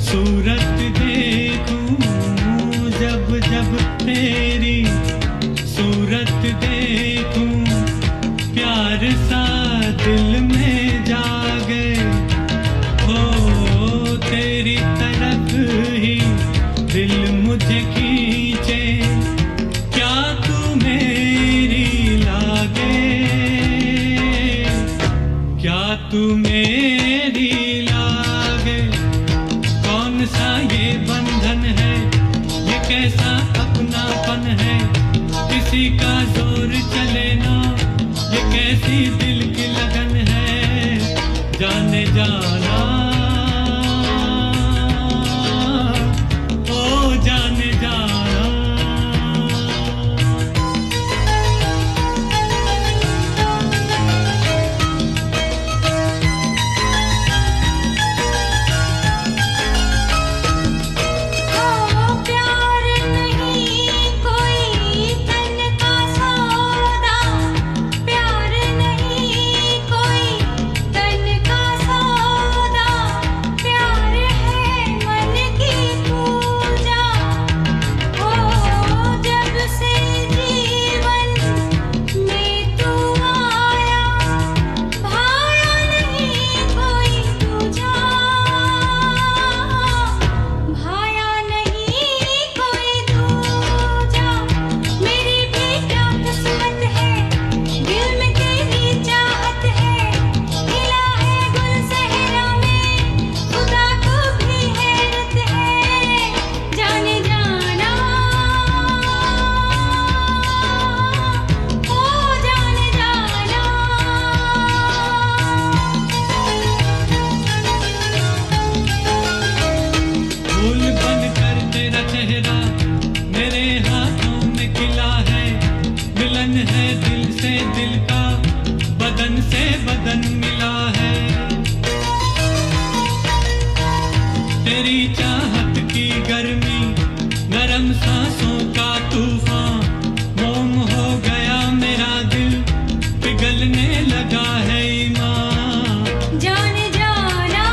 सूरत देखूं, जब जब तेरी सूरत देखूं, प्यार सा दिल में जागे, हो तेरी तरफ ही दिल मुझे खींचे, क्या तू मेरी लागे। तेरी चाहत की गर्मी, नरम सांसों का तूफान, मोम हो गया मेरा दिल, पिघलने लगा है ईमान। जाने जाना,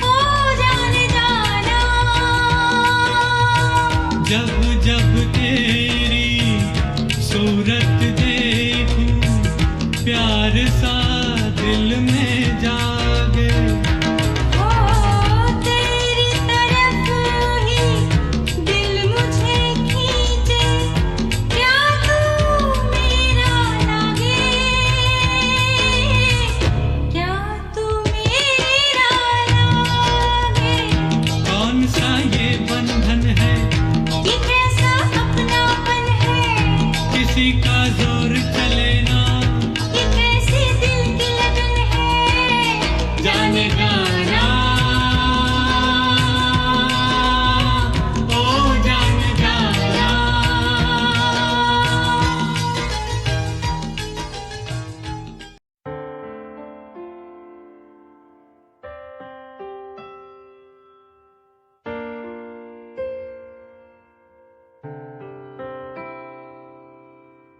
ओ जाने जाना, जब जब तेरी सूरत देखूं, प्यार सा दिल में जागे। ओ तेरी तरफ ही दिल मुझे खींचे, क्या तू मेरा लागे, क्या तू मेरा लागे। कौन सा ये बंधन है, ये कैसा अपनापन है, किसी का जोर चले ना, ये कैसी दिल की लगन है। जाने जाना, ओ जाने जाना।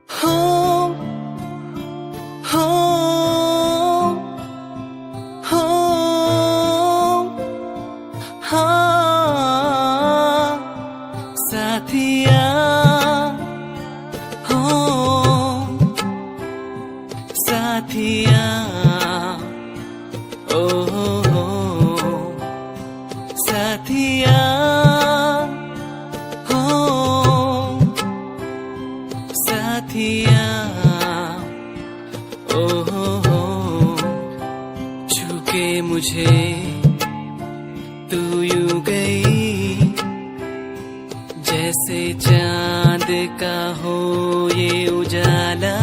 हो हो हो हाँ साथिया हो साथिया ओ हो साथिया हो साथिया ओ हो छूके मुझे तू यूं गई, जैसे चांद का हो ये उजाला,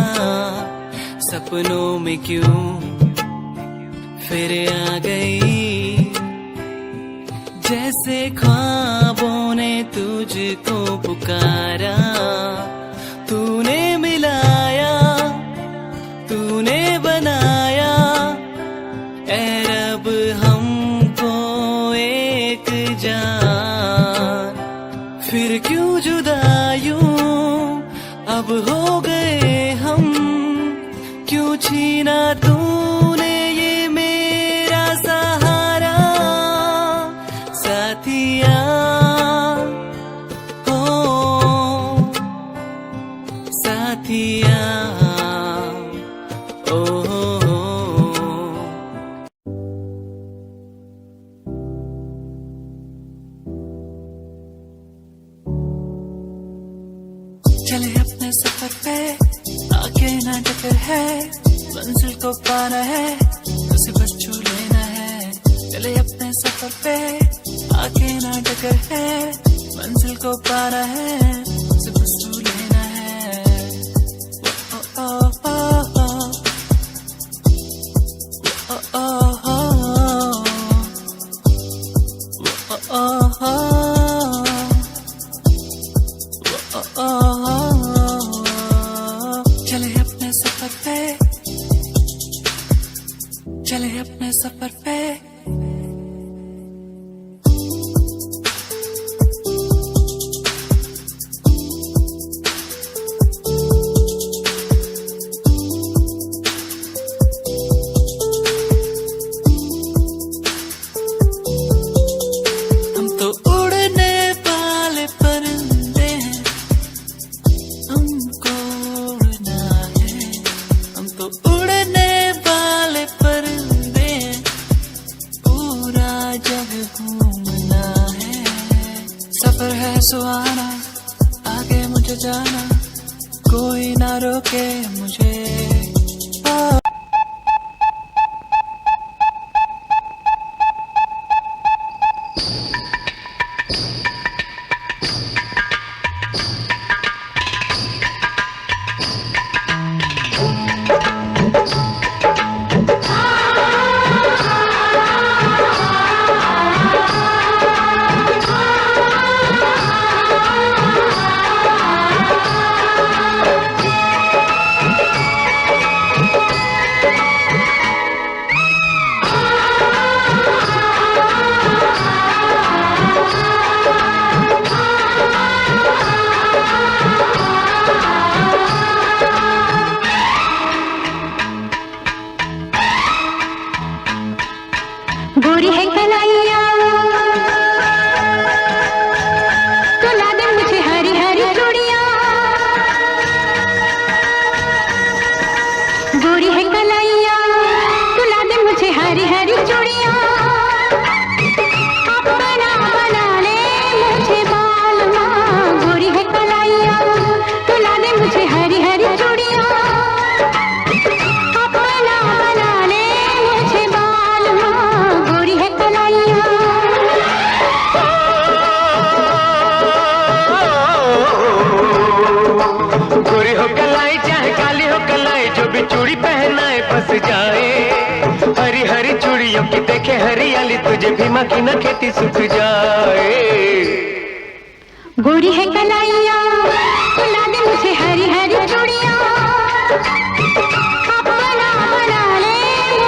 सपनों में क्यों फिर आ गई, जैसे ख्वाबों ने तुझको पुकारा, तूने मिलाया, तूने बनाया, ऐ रब हमको एक जान, फिर क्यों जुदा यूं अब हो गए हम, क्यों छीना तूने ये मेरा सहारा, साथिया हो साथिया ओ हो। चले अपने सफर पे, आगे ना टक्कर है, मंजिल को पाना है, उसे बस छू लेना है। चले अपने सफर पे, आगे ना टक्कर है, मंजिल को पाना है, उसे बस छू लेना है। ओ ओ ओ ओ ओ ओ ओ चले अपने सफर पे, चले अपने सफर पे, हम तो उड़ने वाले परिंदे हैं, हमको उड़ना है, हम तो उड़ने वाले परिंदे हैं, गोरी है कलाइया तुला दे मुझे हरी हरी चूड़ियां, गोरी है कलाइया तुला दे मुझे हरी हरी चूड़ियां, अपना बना ले मुझे बालमा, गोरी है कलाइया तुला दे मुझे हरी हरी चूड़ियां, अपना बना ले मुझे बालमा, गोरी है कलाइया। गोरी हो कलाई चाहे काली हो कलाई, जो भी चूड़ी पहनाए बस जाए, हरी हरी चूड़ियों की देखे हरियाली, तुझे भीमा की न खेती सूख जाए। गोरी है कलाइया तुला दे मुझे हरी हरी चूड़ियां, अपना बना ले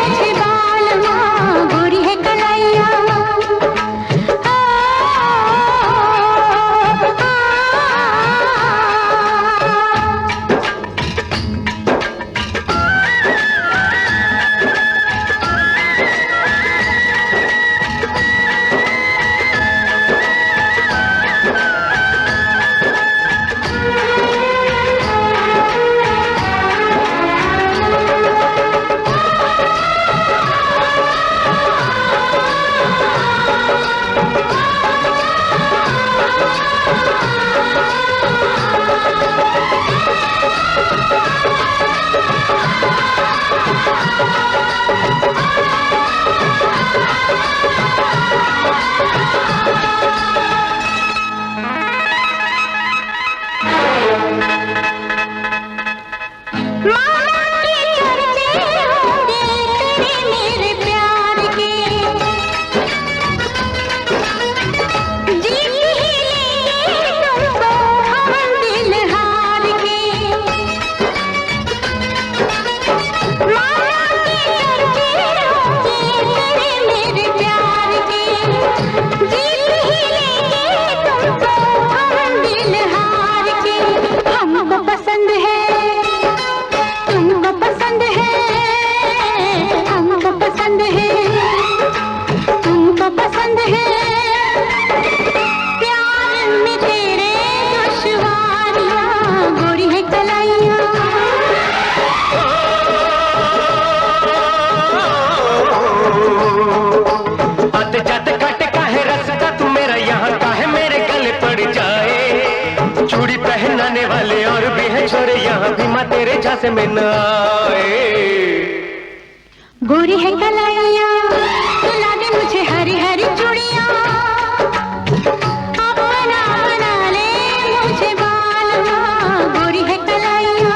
मुझे बालमा, गोरी है कलाइया। चूड़ी पहनाने वाले और भी हैं छोरे, यहाँ भी माँ तेरे झांसे में न आए। गोरी है कलाइया तुला दे मुझे हरी हरी चूड़ियां, अपना बना ले मुझे बालमा, गोरी है कलाइया।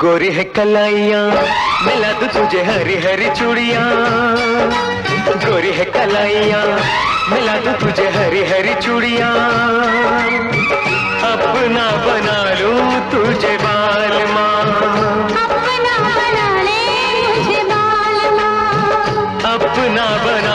गोरी है कलाइयाँ मिला दूं तुझे हरी हरी चूड़ियाँ, गोरी है कलाइयाँ मिला दूं तुझे हरी हरी चूड़ियाँ, अपना बना लूं तुझे बाल माँ, अपना बना ले मुझे बाल माँ, अपना बना